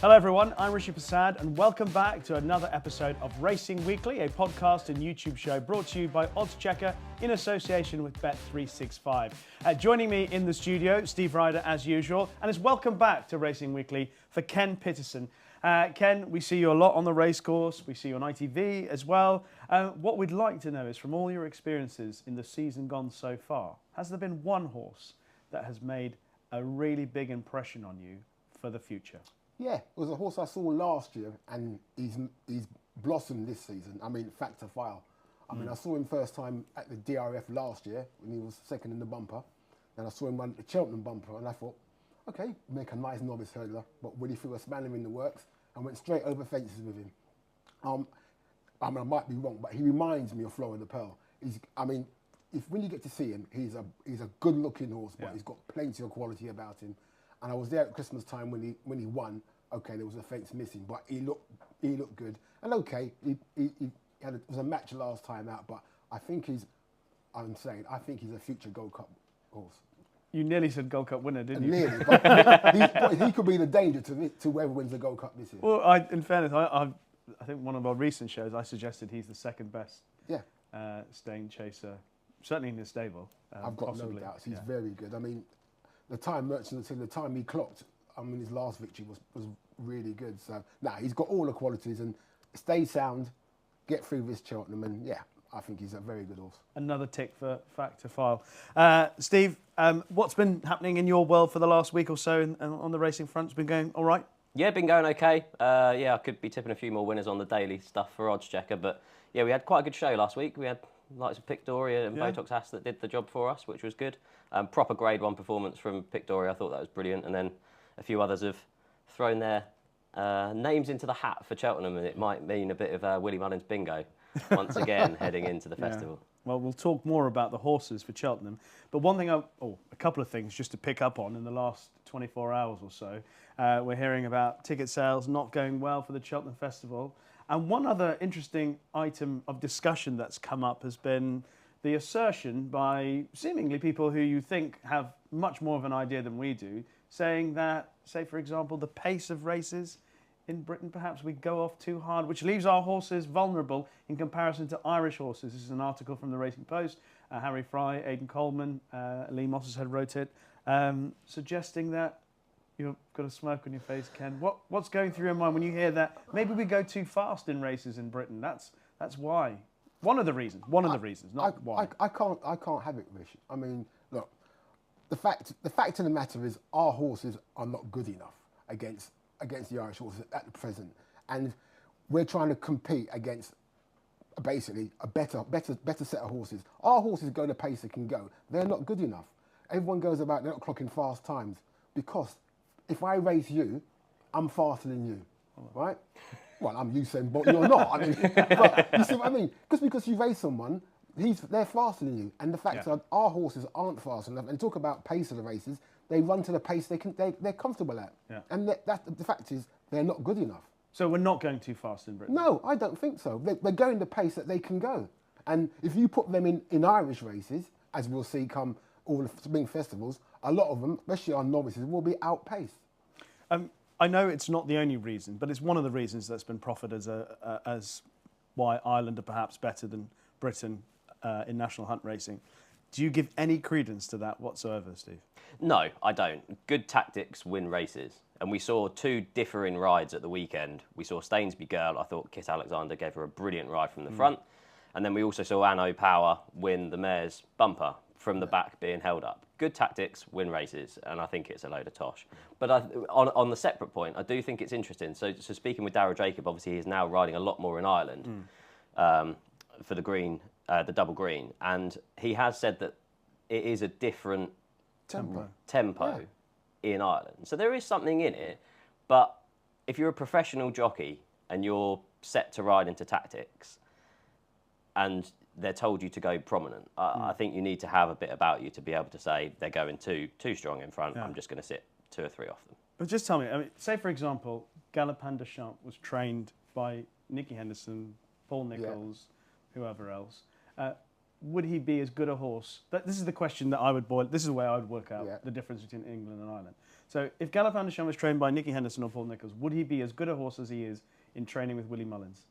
Hello everyone, I'm Rishi Prasad and welcome back to another episode of Racing Weekly, a podcast and YouTube show brought to you by Oddschecker in association with Bet365. Joining me in the studio, Steve Ryder as usual, and it's welcome back to Racing Weekly for Ken Pitterson. Ken, we see you a lot on the racecourse, we see you on ITV as well. What we'd like to know is from all your experiences in the season gone so far, has there been one horse that has made a really big impression on you for the future? Yeah, it was a horse I saw last year and he's blossomed this season. I mean, Factor File. I mean, I saw him first time at the DRF last year when he was second in the bumper. Then I saw him run the Cheltenham bumper and I thought, okay, make a nice novice hurdler, but really threw a spanner in the works and went straight over fences with him. I mean, I might be wrong, but he reminds me of Florida Pearl. When you get to see him, he's a good-looking horse, but he's got plenty of quality about him. And I was there at Christmas time when he won. Okay, there was a fence missing, but he looked good. And okay, it was a match last time out, but I think he's a future Gold Cup horse. You nearly said Gold Cup winner, didn't you? Nearly, but he could be the danger to whoever wins the Gold Cup this year. Well, in fairness, I think one of our recent shows, I suggested he's the second best staying chaser, certainly in his stable. I've got no doubts. He's very good. I mean, the time he clocked, his last victory was really good. So, he's got all the qualities and stay sound, get through this Cheltenham, and I think he's a very good horse. Another tick for Factor File. Steve, what's been happening in your world for the last week or so on the racing front? It's been going all right? Yeah, been going okay. I could be tipping a few more winners on the daily stuff for Oddschecker, but we had quite a good show last week. We had likes of Pictoria and Botox Hass that did the job for us, which was good. Proper Grade 1 performance from Pictoria. I thought that was brilliant. And then a few others have thrown their names into the hat for Cheltenham, and it might mean a bit of Willie Mullins bingo once again heading into the festival. Well, we'll talk more about the horses for Cheltenham. But one thing, a couple of things just to pick up on in the last 24 hours or so. We're hearing about ticket sales not going well for the Cheltenham Festival. And one other interesting item of discussion that's come up has been the assertion by seemingly people who you think have much more of an idea than we do, saying that, say for example, the pace of races in Britain, perhaps we go off too hard, which leaves our horses vulnerable in comparison to Irish horses. This is an article from the Racing Post. Harry Fry, Aidan Coleman, Lee Mossershead wrote it, suggesting that you've got a smirk on your face, Ken. What's going through your mind when you hear that maybe we go too fast in races in Britain? That's why. One of the reasons, not why. I can't have it, Rich. I mean, look, the fact of the matter is our horses are not good enough against the Irish horses at the present, and we're trying to compete against basically a better set of horses. Our horses go the pace they can go. They're not good enough. Everyone goes about they're not clocking fast times because if I race you, I'm faster than you, right? Well, I'm Usain Bolt, you're not. I mean, but you see what I mean? Because you race someone, they're faster than you, and the fact that our horses aren't fast enough. And talk about pace of the races, they run to the pace they're comfortable at, and the fact is they're not good enough. So we're not going too fast in Britain? No, I don't think so. They're going the pace that they can go, and if you put them in Irish races, as we'll see come all the spring festivals, a lot of them, especially our novices, will be outpaced. I know it's not the only reason, but it's one of the reasons that's been proffered as why Ireland are perhaps better than Britain in national hunt racing. Do you give any credence to that whatsoever, Steve? No, I don't. Good tactics win races. And we saw two differing rides at the weekend. We saw Stainsby Girl. I thought Kit Alexander gave her a brilliant ride from the front. And then we also saw Anno Power win the mare's bumper from the back being held up. Good tactics win races, and I think it's a load of tosh. But on the separate point, I do think it's interesting. So speaking with Darragh Jacob, obviously he's now riding a lot more in Ireland for the green, the double green, and he has said that it is a different tempo in Ireland. So there is something in it, but if you're a professional jockey and you're set to ride into tactics, and they're told you to go prominent, I think you need to have a bit about you to be able to say they're going too strong in front. I'm just going to sit 2 or 3 off them. But just tell me, say for example, Galopin Des Champs was trained by Nicky Henderson, Paul Nicholls, whoever else. would he be as good a horse? This is the question that I would boil. This is the way I would work out Yeah. the difference between England and Ireland. So if Galopin Des Champs was trained by Nicky Henderson or Paul Nicholls, would he be as good a horse as he is in training with Willie Mullins?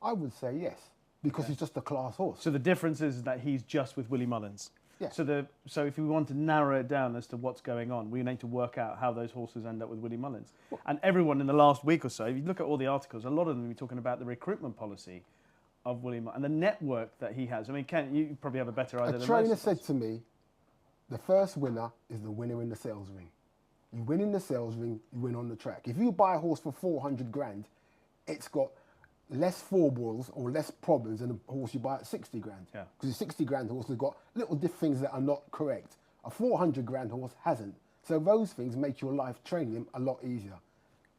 I would say yes, because he's just a class horse. So the difference is that he's just with Willie Mullins. Yeah. So if we want to narrow it down as to what's going on, we need to work out how those horses end up with Willie Mullins. And everyone in the last week or so, if you look at all the articles, a lot of them are talking about the recruitment policy of Willie Mullins and the network that he has. I mean, Ken, you probably have a better idea A than trainer most of us. said to me, the first winner is the winner in the sales ring. You win in the sales ring, you win on the track. If you buy a horse for 400 grand, it's got less fourballs or less problems than a horse you buy at 60 grand. Yeah. Because a 60 grand horse has got little things that are not correct. A 400 grand horse hasn't. So those things make your life training him a lot easier.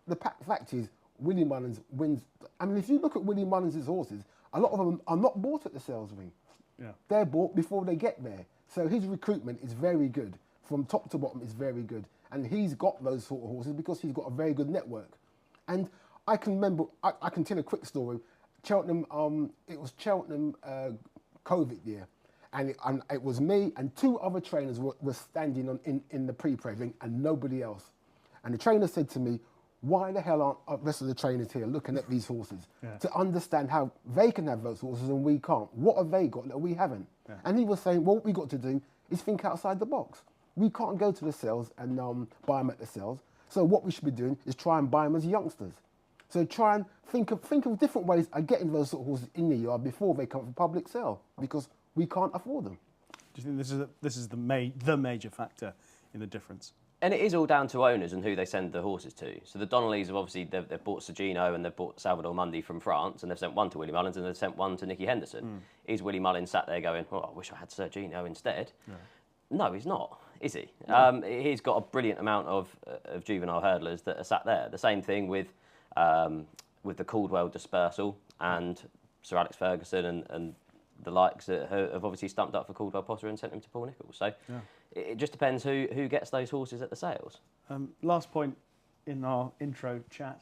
The fact is, Willie Mullins wins. I mean, if you look at Willie Mullins' horses, a lot of them are not bought at the sales ring. Yeah. They're bought before they get there. So his recruitment is very good. From top to bottom, it's very good. And he's got those sort of horses because he's got a very good network. And I can remember, I can tell a quick story. Cheltenham, it was Cheltenham COVID year. And it was me and two other trainers were standing in the pre-prey ring and nobody else. And the trainer said to me, why the hell aren't the rest of the trainers here looking at these horses to understand how they can have those horses and we can't? What have they got that we haven't? Yeah. And he was saying, well, what we got to do is think outside the box. We can't go to the sales and buy them at the sales. So what we should be doing is try and buy them as youngsters. So try and think of different ways of getting those sort of horses in the yard before they come for public sale, because we can't afford them. Do you think this is the major factor in the difference? And it is all down to owners and who they send the horses to. So the Donnellys have obviously they've bought Sergino and they've bought Salvador Mundi from France, and they've sent one to Willie Mullins and they've sent one to Nicky Henderson. Is Willie Mullins sat there going, "Oh, I wish I had Sergino instead"? No, he's not, is he? No. He's got a brilliant amount of juvenile hurdlers that are sat there. The same thing with the Caldwell dispersal and Sir Alex Ferguson and the likes that have obviously stumped up for Caldwell Potter and sent him to Paul Nicholls. So it just depends who gets those horses at the sales. Last point in our intro chat.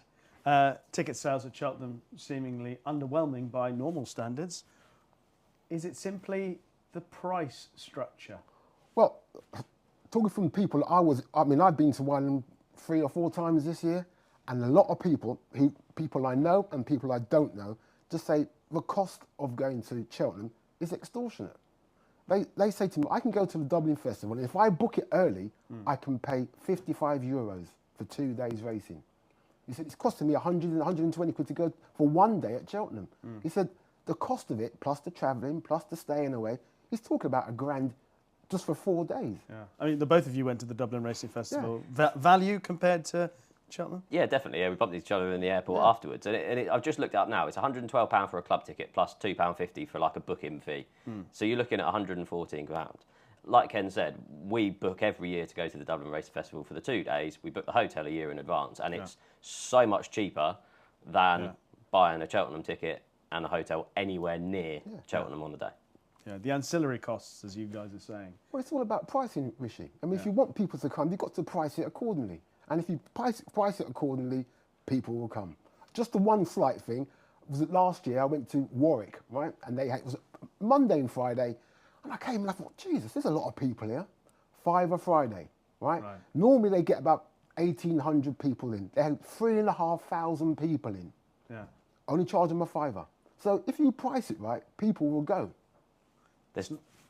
Ticket sales at Cheltenham seemingly underwhelming by normal standards. Is it simply the price structure? Well, talking from people, I've been to one 3 or 4 times this year, and a lot of people I know and people I don't know, just say the cost of going to Cheltenham is extortionate. They say to me, I can go to the Dublin Festival, and if I book it early, I can pay €55 for 2 days racing. He said, it's costing me 100 and 120 quid to go for 1 day at Cheltenham. He said, the cost of it, plus the travelling, plus the staying away, he's talking about £1,000 just for 4 days. Yeah, I mean, the both of you went to the Dublin Racing Festival. Yeah. Value compared to Cheltenham? Yeah, definitely. Yeah, we bumped each other in the airport afterwards. And I've just looked it up now. It's £112 for a club ticket plus £2.50 for like a booking fee. So you're looking at £114. Like Ken said, we book every year to go to the Dublin Racing Festival for the 2 days. We book the hotel a year in advance, and it's so much cheaper than buying a Cheltenham ticket and a hotel anywhere near Cheltenham on the day. Yeah, the ancillary costs, as you guys are saying. Well, it's all about pricing, Rishi. I mean, if you want people to come, you've got to price it accordingly. And if you price it accordingly, people will come. Just the one slight thing was that last year I went to Warwick, right? And it was Monday and Friday, and I came and I thought, Jesus, there's a lot of people here. 5 a Friday, right? Normally they get about 1,800 people in. They had 3,500 people in. Yeah. Only charge them a £5. So if you price it right, people will go.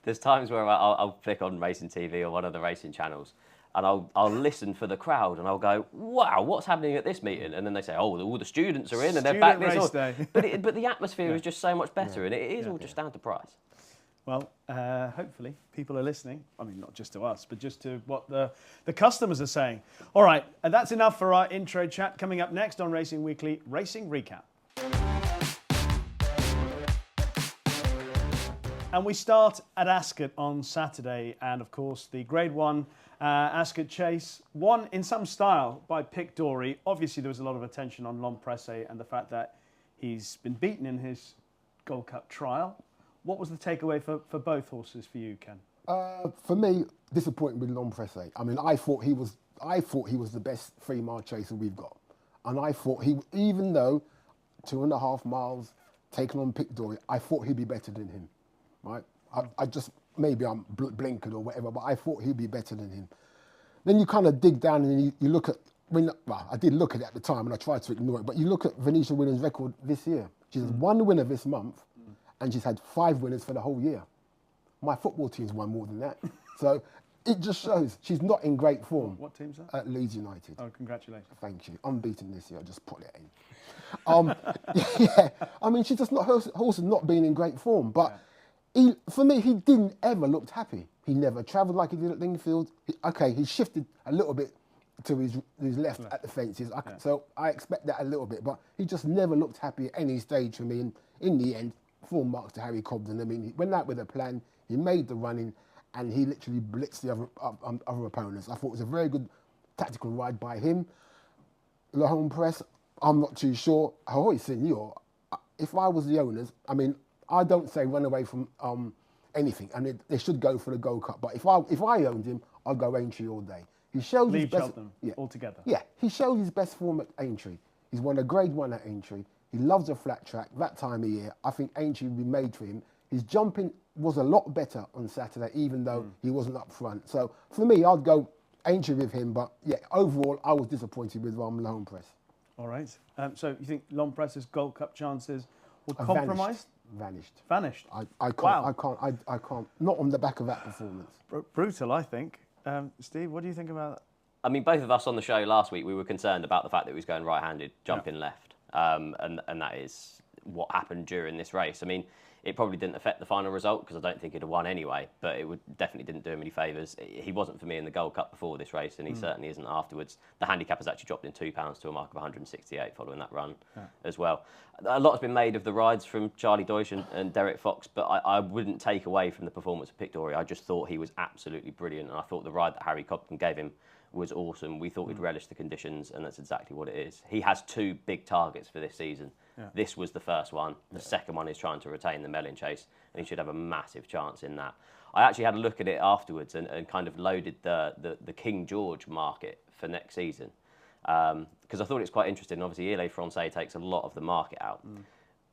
There's times where I'll flick on racing TV or one of the racing channels, and I'll listen for the crowd, and I'll go, wow, what's happening at this meeting? And then they say, oh, all the students are in, and they're back this day. But the atmosphere is just so much better, and it is all just down to price. Well, hopefully people are listening. I mean, not just to us, but just to what the customers are saying. All right, and that's enough for our intro chat. Coming up next on Racing Weekly, Racing Recap. And we start at Ascot on Saturday, and of course the Grade 1 Ascot Chase won in some style by Pic D'Orhy. Obviously there was a lot of attention on L'Homme Pressé and the fact that he's been beaten in his Gold Cup trial. What was the takeaway for both horses for you, Ken? For me, disappointing with L'Homme Pressé. I mean, I thought he was the best 3-mile chaser we've got, and I thought even though 2.5 miles taken on Pic D'Orhy, I thought he'd be better than him. right? I just, maybe I'm blinkered or whatever, but I thought he'd be better than him. Then you kind of dig down and you look at, well, I did look at it at the time and I tried to ignore it, but you look at Venetia Williams' record this year. She's one winner this month and she's had 5 winners for the whole year. My football team's won more than that. So it just shows she's not in great form. What team's that? At Leeds United. Oh, congratulations. Thank you. Unbeaten this year, just put it in. Yeah, I mean, she's just not, her horse has not been in great form, but for me, he didn't ever looked happy. He never travelled like he did at Lingfield. He shifted a little bit to his left at the fences, so I expect that a little bit, but he just never looked happy at any stage for me, and in the end, full marks to Harry Cobden. I mean, he went out with a plan, he made the running, and he literally blitzed the other opponents. I thought it was a very good tactical ride by him. Le Home Press, I'm not too sure. Ahoy Senor, if I was the owners, I mean, I don't say run away from anything. I mean, they should go for the Gold Cup. But if I owned him, I'd go Aintree all day. He shows Leave his best Cheltenham altogether. Yeah, he showed his best form at Aintree. He's won a Grade 1 at Aintree. He loves a flat track that time of year. I think Aintree would be made for him. His jumping was a lot better on Saturday, even though he wasn't up front. So for me, I'd go Aintree with him. But yeah, overall, I was disappointed with Le Home Press. All right. So you think L'Homme Presse's Gold Cup chances were compromised? Vanished. I can't. Not on the back of that performance. Brutal, I think. Steve, what do you think about that? I mean, both of us on the show last week, we were concerned about the fact that he was going right-handed, jumping left. And that is what happened during this race. I mean, it probably didn't affect the final result because I don't think he'd have won anyway, but it definitely didn't do him any favours. He wasn't for me in the Gold Cup before this race, and he certainly isn't afterwards. The handicap has actually dropped in £2 to a mark of 168 following that run as well. A lot has been made of the rides from Charlie Deutsch and Derek Fox, but I wouldn't take away from the performance of Pictory. I just thought he was absolutely brilliant, and I thought the ride that Harry Cobden gave him was awesome. We thought we'd relish the conditions, and that's exactly what it is. He has 2 big targets for this season. This was the first one. The second one is trying to retain the Mellon Chase, and he should have a massive chance in that. I actually had a look at it afterwards and kind of loaded the King George market for next season because I thought it's quite interesting. Obviously, Ile Francais takes a lot of the market out.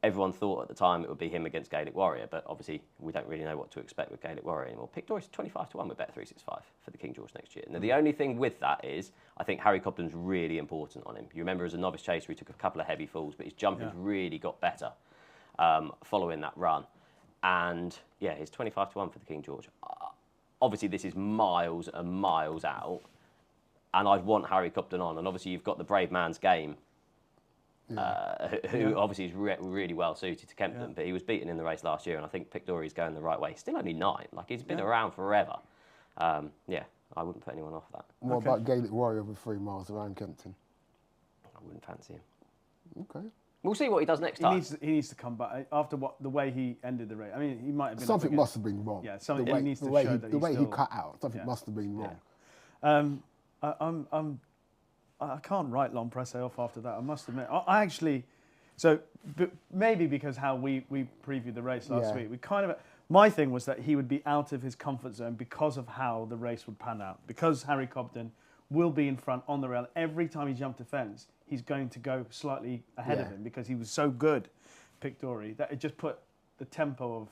Everyone thought at the time it would be him against Gaelic Warrior, but obviously we don't really know what to expect with Gaelic Warrior anymore. Pictory's 25-1 with Bet365 for the King George next year. Now, the only thing with that is I think Harry Cobden's really important on him. You remember as a novice chaser, he took a couple of heavy falls, but his jumping's really got better following that run. And yeah, he's 25-1 for the King George. Obviously, this is miles and miles out, and I'd want Harry Cobden on. And obviously, you've got the Brave Man's Game, who obviously is really well suited to Kempton, but he was beaten in the race last year, and I think Pictory's going the right way. He's still only 9, like he's been around forever. Yeah, I wouldn't put anyone off that. What about Gaelic Warrior with 3 miles around Kempton? I wouldn't fancy him. Okay. We'll see what he does next time. He needs to come back after the way he ended the race. I mean, he might have been something must have been wrong. Yeah, something he needs to show that the way he cut out. Something must have been wrong. I can't write L'Homme Presse off after that. I must admit, I actually. So maybe because how we previewed the race last week, we kind of. My thing was that he would be out of his comfort zone because of how the race would pan out. Because Harry Cobden will be in front on the rail every time he jumped a fence. He's going to go slightly ahead of him because he was so good, Pictory, that it just put the tempo of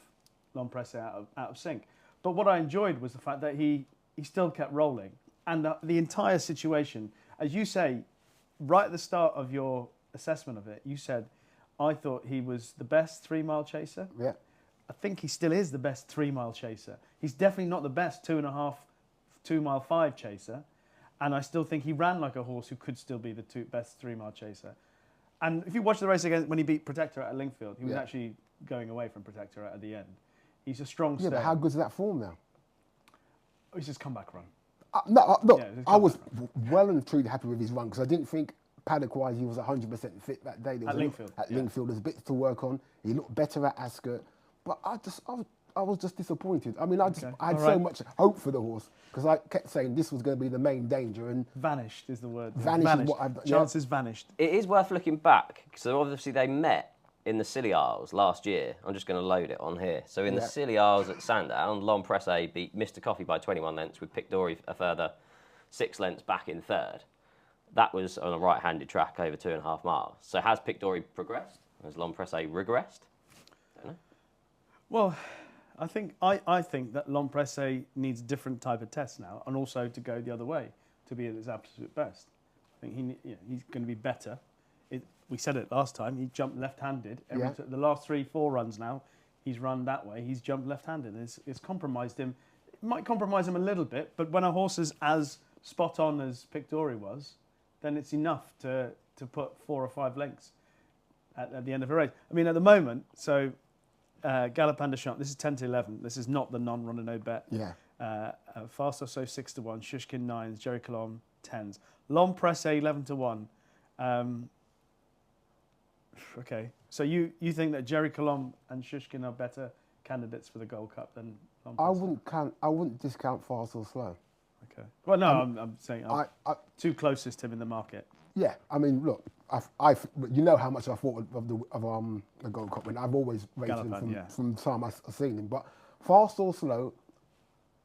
L'Homme Presse out of sync. But what I enjoyed was the fact that he still kept rolling. And the entire situation, as you say, right at the start of your assessment of it, you said, I thought he was the best 3-mile chaser. Yeah. I think he still is the best 3-mile chaser. He's definitely not the best 2.5, 2-mile 5 chaser. And I still think he ran like a horse who could still be the best 3-mile chaser. And if you watch the race again, when he beat Protectorate at Lingfield, he was actually going away from Protectorate at the end. He's a strong stay. Yeah, but how good's that form now? It's his comeback run. I was well and truly happy with his run because I didn't think paddock-wise he was 100% fit that day. At Lingfield. Lingfield, there's bits to work on. He looked better at Ascot, but I was just disappointed. I mean, I had so much hope for the horse because I kept saying this was going to be the main danger and vanished is the word. Vanished. Is what I've done. Chances vanished. It is worth looking back because obviously they met in the Scilly Isles last year. I'm just going to load it on here. So in the Scilly Isles at Sandown, L'Homme Presse beat Mr. Coffee by 21 lengths with Pictory a further 6 lengths back in third. That was on a right-handed track over 2.5 miles. So has Pictory progressed? Has L'Homme Presse regressed? I don't know. Well, I think that Lompresse needs a different type of test now, and also to go the other way to be at his absolute best. I think he's going to be better. We said it last time. He jumped left-handed. The last 3-4 runs now, he's run that way. He's jumped left-handed. It's compromised him. It might compromise him a little bit, but when a horse is as spot on as Pictori was, then it's enough to put 4 or 5 lengths at the end of a race. I mean, at the moment, so Galopin Des Champs, this is 10-11. This is not the non-runner no bet. Yeah. Fast or So 6-1, Shushkin 9s, Jerry Colombe 10s, Lompresse 11-1. Okay, so you think that Jerry Colombe and Shushkin are better candidates for the Gold Cup than Lompresse? I wouldn't discount Fast or Slow. Okay. Well, no, I'm saying two closest to him in the market. Yeah, I mean, look, you know how much I thought of the Gold Cup, and I've always rated him from the time I've seen him. But Fast or Slow,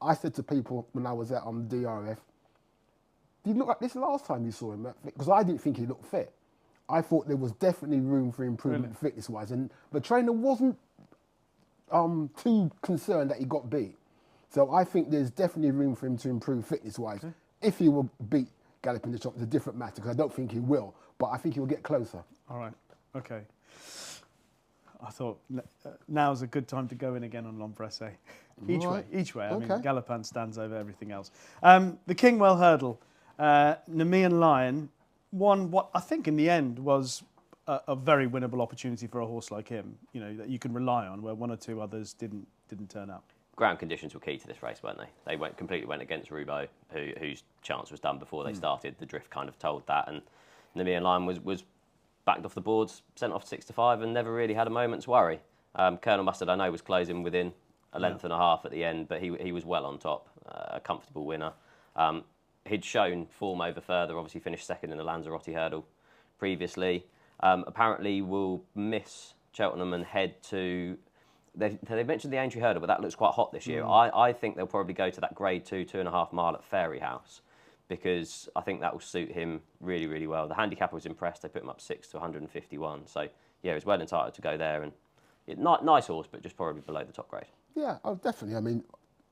I said to people when I was at DRF, did he look like this last time you saw him? Because I didn't think he looked fit. I thought there was definitely room for improvement fitness-wise, and the trainer wasn't too concerned that he got beat. So I think there's definitely room for him to improve fitness-wise. Okay. If he will beat Galopin Des Champs, it's a different matter, because I don't think he will, but I think he will get closer. All right, okay. I thought now's a good time to go in again on Lompresse. Each way. I mean, Galopin stands over everything else. The Kingwell Hurdle, Nemean Lion won what I think in the end was a very winnable opportunity for a horse like him, you know, that you can rely on, where 1 or 2 others didn't turn up. Ground conditions were key to this race, weren't they? They completely went against Roubaud, whose chance was done before they started. The drift kind of told that, and Nemean Lion was backed off the boards, sent off 6-5, and never really had a moment's worry. Colonel Mustard, I know, was closing within a length and a half at the end, but he was well on top, a comfortable winner. He'd shown form over further, obviously finished second in the Lanzarote Hurdle previously. Apparently will miss Cheltenham and head to... They mentioned the Aintree Hurdle, but that looks quite hot this year. I think they'll probably go to that grade 2, 2.5 mile at Fairyhouse, because I think that will suit him really, really well. The handicapper was impressed. They put him up 6 to 151. So, yeah, he's well entitled to go there. And nice horse, but just probably below the top grade. Yeah, definitely. I mean,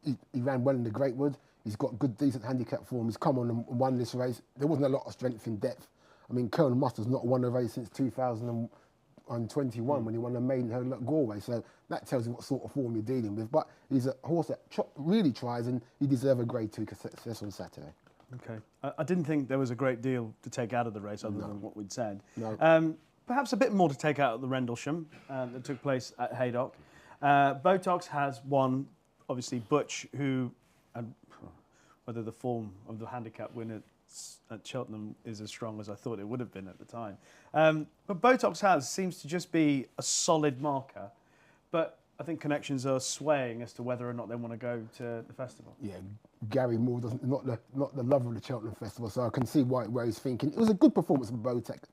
he ran well in the Greatwood. He's got good, decent handicap form. He's come on and won this race. There wasn't a lot of strength in depth. I mean, Colonel Mustard's not won a race since 2021 when he won the maiden hurdle at Galway. So that tells you what sort of form you're dealing with. But he's a horse that really tries, and he deserves a grade 2 success on Saturday. Okay. I didn't think there was a great deal to take out of the race other than what we'd said. No. Perhaps a bit more to take out of the Rendlesham that took place at Haydock. Botox has won, obviously, Butch, who... whether the form of the handicap winner at Cheltenham is as strong as I thought it would have been at the time. But Botox seems to just be a solid marker, but I think connections are swaying as to whether or not they want to go to the festival. Yeah, Gary Moore not the lover of the Cheltenham Festival, so I can see where he's thinking. It was a good performance from Botek.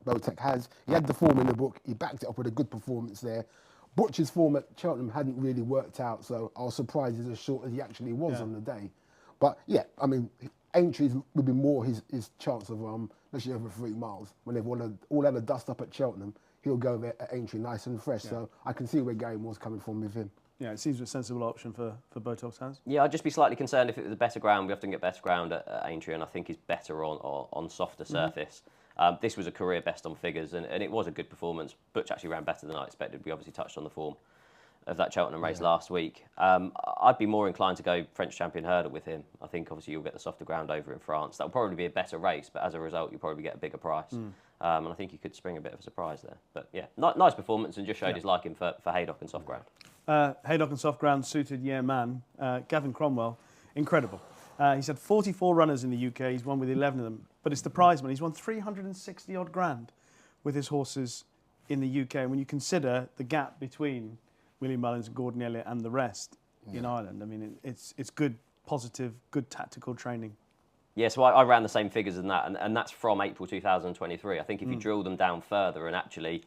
He had the form in the book, he backed it up with a good performance there. Butch's form at Cheltenham hadn't really worked out, so I was surprised he's as short as he actually was on the day. But yeah, I mean, Aintree would be more his chance of especially over 3 miles. When they've all had a dust up at Cheltenham, he'll go there at Aintree nice and fresh. Yeah. So I can see where Gary Moore's coming from with him. Yeah, it seems a sensible option for Botox Hands. Yeah, I'd just be slightly concerned if it was a better ground. We often get better ground at Aintree, and I think he's better on softer surface. This was a career best on figures, and it was a good performance. Butch actually ran better than I expected. We obviously touched on the form of that Cheltenham race last week. I'd be more inclined to go French Champion Hurdle with him. I think obviously you'll get the softer ground over in France. That'll probably be a better race, but as a result you'll probably get a bigger price. And I think you could spring a bit of a surprise there. But yeah, nice performance, and just showed his liking for Haydock and soft ground. Haydock and soft ground suited man. Gavin Cromwell, incredible. He's had 44 runners in the UK. He's won with 11 of them. But it's the prize money. He's won 360 odd grand with his horses in the UK. And when you consider the gap between William Mullins, Gordon Elliott and the rest in Ireland, I mean, it's good, positive, good tactical training. Yeah, so I ran the same figures as that, and that's from April 2023. I think if you drill them down further and actually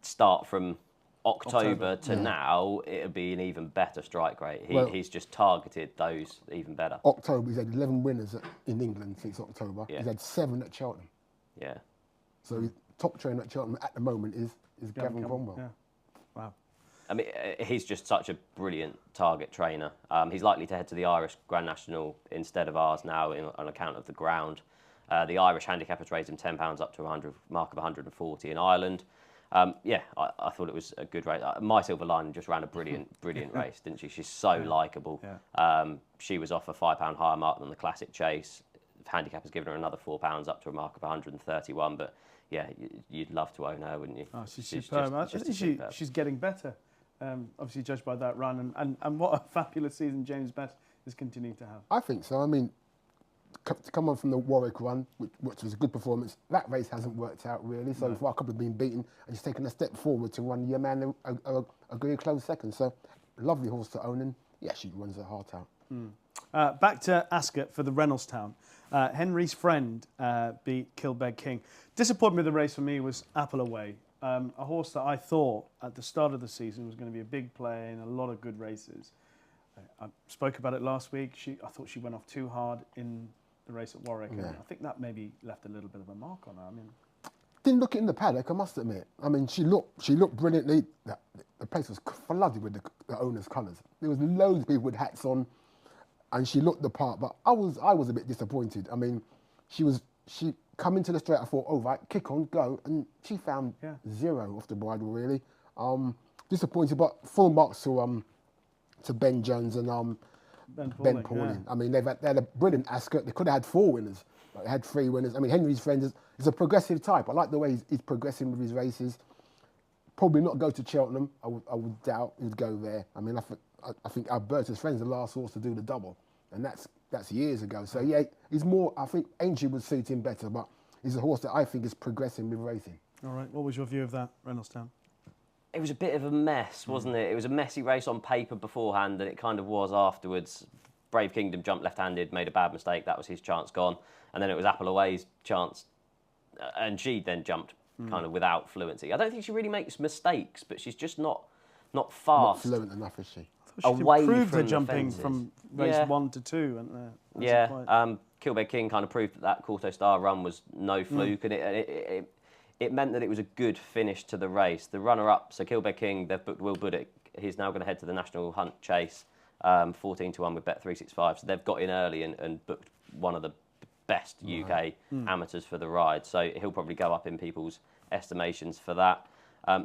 start from October to now, it'll be an even better strike rate. He's just targeted those even better. October, he's had 11 winners in England since October. Yeah. He's had 7 at Cheltenham. Yeah. So his top trainer at Cheltenham at the moment is Gavin Cromwell. Yeah. Wow. I mean, he's just such a brilliant target trainer. He's likely to head to the Irish Grand National instead of ours now on account of the ground. The Irish handicappers raised him £10 up to a mark of 140 in Ireland. Yeah, I thought it was a good race. My Silver Lining just ran a brilliant race, didn't she? She's so likeable. Yeah. She was off a £5 higher mark than the Classic Chase. Handicappers given her another £4 up to a mark of 131. But yeah, you'd love to own her, wouldn't you? Oh, she's superb. I think she's getting better. Obviously, judged by that run, and what a fabulous season James Best is continuing to have. I think so. I mean, to come on from the Warwick run, which was a good performance, that race hasn't worked out really. So far, a couple have been beaten, and she's taken a step forward to run your man a very close second. So, lovely horse to own, and yeah, she runs her heart out. Back to Ascot for the Reynoldstown. Henry's Friend beat Kilbeg King. Disappointment of the race for me was Apple Away. A horse that I thought at the start of the season was going to be a big play in a lot of good races. I spoke about it last week. I thought she went off too hard in the race at Warwick. Yeah. And I think that maybe left a little bit of a mark on her. I mean, Didn't look it in the paddock, I must admit. I mean, she looked brilliantly. The place was flooded with the owner's colours. There was loads of people with hats on, and she looked the part. But I was a bit disappointed. I mean, she come into the straight. I thought, oh right, kick on, go, and she found zero off the bridle really. Disappointed, but full marks to Ben Jones and Ben Pauling. Yeah. I mean, they had a brilliant Ascot. They could have had 4 winners, but they had 3 winners. I mean, Henry's Friend is a progressive type. I like the way he's progressing with his races. Probably not go to Cheltenham. I would doubt he'd go there. I mean, I think Alberta's Friend's the last horse to do the double, and that's years ago. So yeah, he's more. I think Aintree would suit him better, but he's a horse that I think is progressing with racing. All right, what was your view of that, Reynoldstown? It was a bit of a mess, wasn't it? It was a messy race on paper beforehand, and it kind of was afterwards. Brave Kingdom jumped left-handed, made a bad mistake. That was his chance gone. And then it was Apple Away's chance, and she then jumped kind of without fluency. I don't think she really makes mistakes, but she's just not fast. Not fluent enough, is she? Away improved from her the jumping fences. from race 1 to 2. And, Kilbeg King kind of proved that Corto Star run was no fluke, and it meant that it was a good finish to the race. The runner-up, so Kilbeg King, they've booked Will Buddick. He's now going to head to the National Hunt Chase, 14-1 with Bet365. So they've got in early and booked one of the best UK amateurs for the ride. So he'll probably go up in people's estimations for that.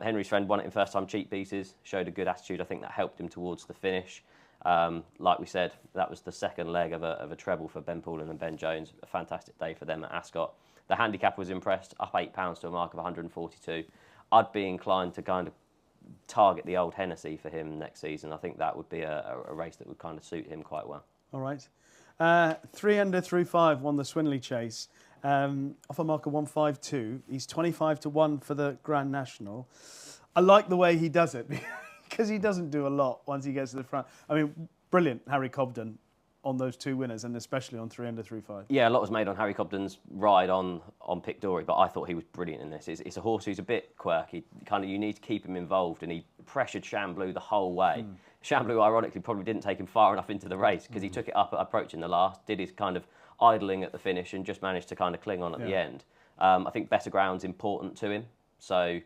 Henry's Friend won it in first-time cheap pieces, showed a good attitude. I think that helped him towards the finish. Like we said, that was the second leg of a treble for Ben Pauling and Ben Jones. A fantastic day for them at Ascot. The handicap was impressed, up £8 to a mark of 142. I'd be inclined to kind of target the old Hennessy for him next season. I think that would be a race that would kind of suit him quite well. All right. 3 under through 5 won the Swinley Chase. Off a mark of 152. He's 25-1 for the Grand National. I like the way he does it because he doesn't do a lot once he gets to the front. I mean, brilliant, Harry Cobden on those 2 winners, and especially on 3 under through 5. Yeah, a lot was made on Harry Cobden's ride on Pic D'Orhy, but I thought he was brilliant in this. It's a horse who's a bit quirky. You need to keep him involved, and he pressured Chamblou the whole way. Chamblou, ironically, probably didn't take him far enough into the race because he took it up at approaching the last, did his kind of idling at the finish, and just managed to kind of cling on at the end. I think better ground's important to him, so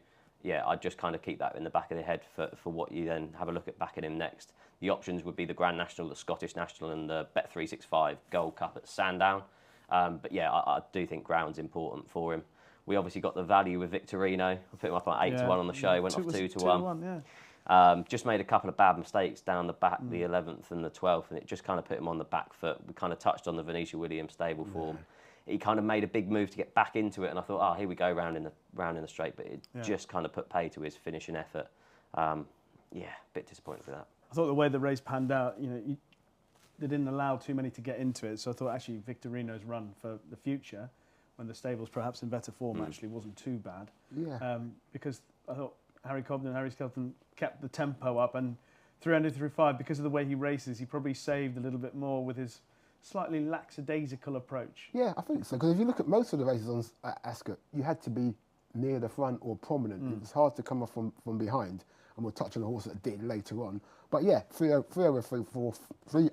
yeah, I'd just kind of keep that in the back of the head for what you then have a look at backing him next. The options would be the Grand National, the Scottish National, and the Bet365 Gold Cup at Sandown. But yeah, I do think ground's important for him. We obviously got the value with Victorino. I put him up on 8-1 on the show, went off 2-1. Just made a couple of bad mistakes down the back, the 11th and the 12th, and it just kind of put him on the back foot. We kind of touched on the Venetia Williams stable form. He kind of made a big move to get back into it, and I thought, oh, here we go, round in the straight, but it just kind of put pay to his finishing effort. Yeah, a bit disappointed with that. I thought the way the race panned out, they didn't allow too many to get into it, so I thought actually Victorino's run for the future, when the stable's perhaps in better form, actually wasn't too bad. Yeah. Because I thought Harry Cobden and Harry Skelton kept the tempo up, and 300 through 5, because of the way he races, he probably saved a little bit more with his slightly lackadaisical approach. Yeah, I think so. Because if you look at most of the races at Ascot, you had to be near the front or prominent. It was hard to come off from behind. And we'll touch on the horse that did later on. But yeah, 3 over 3, 4, 3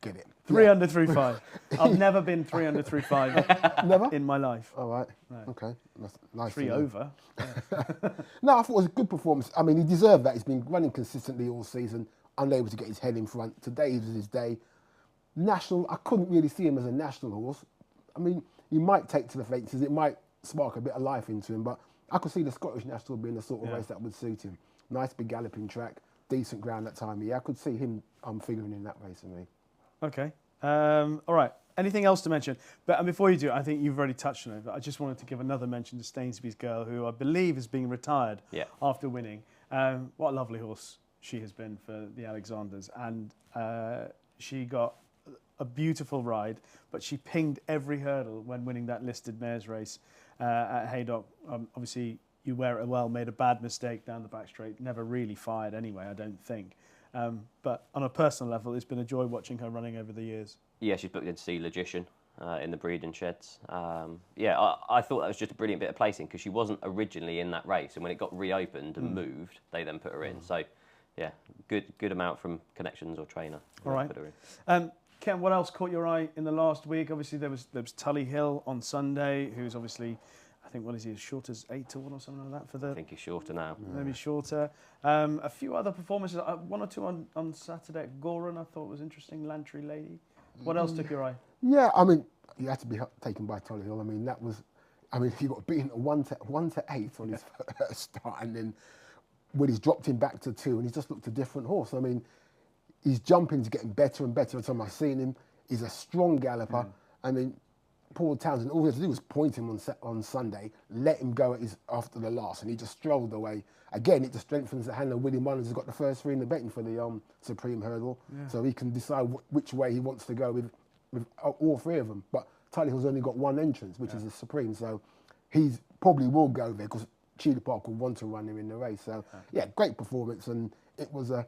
Get it. 3 Yeah. under 3.5. I've never been 3 under 3.5 Never? in my life. All right. Okay. That's nice. 3 to know. over. No, I thought it was a good performance. I mean, he deserved that. He's been running consistently all season, unable to get his head in front. Today was his day. National, I couldn't really see him as a national horse. I mean, he might take to the fences. It might spark a bit of life into him, but I could see the Scottish National being the sort of race that would suit him. Nice big galloping track, decent ground that time. Yeah, I could see him figuring in that race for me. Okay. All right. Anything else to mention? But before you do, I think you've already touched on it, but I just wanted to give another mention to Stainsby's Girl, who I believe is being retired after winning. What a lovely horse she has been for the Alexanders. And she got a beautiful ride, but she pinged every hurdle when winning that listed mares race at Haydock. Obviously, You Wear It Well made a bad mistake down the back straight, never really fired anyway, I don't think. But on a personal level, it's been a joy watching her running over the years. Yeah, she's booked in to see Logician in the breeding sheds. I thought that was just a brilliant bit of placing because she wasn't originally in that race, and when it got reopened and moved, they then put her in. So, yeah, good amount from Connections or Trainer. All right. Put her in. Ken, what else caught your eye in the last week? Obviously, there was Tully Hill on Sunday, who's obviously, I think, what is he, as short as 8 to 1 or something like that for the. I think he's shorter now. Maybe shorter. A few other performances, 1 or 2 on Saturday at Goran, I thought was interesting. Lantry Lady. What else took your eye? Yeah, I mean, he had to be taken by Tully Hill. I mean, that was, I mean, he got beaten 1 to 8 on his first start, and then when he's dropped him back to 2, and he just looked a different horse. I mean, his jumping's getting better and better every time I've seen him. He's a strong galloper. I mean, Paul Townsend, all he had to do was point him on Sunday, let him go after the last, and he just strolled away. Again, it just strengthens the hand of William Mullins, who's got the first 3 in the betting for the Supreme Hurdle, so he can decide which way he wants to go with all 3 of them. But Tully Hill's only got 1 entrance, which is the Supreme, so he probably will go there because Cheetah Park will want to run him in the race. So, yeah, great performance, and it was a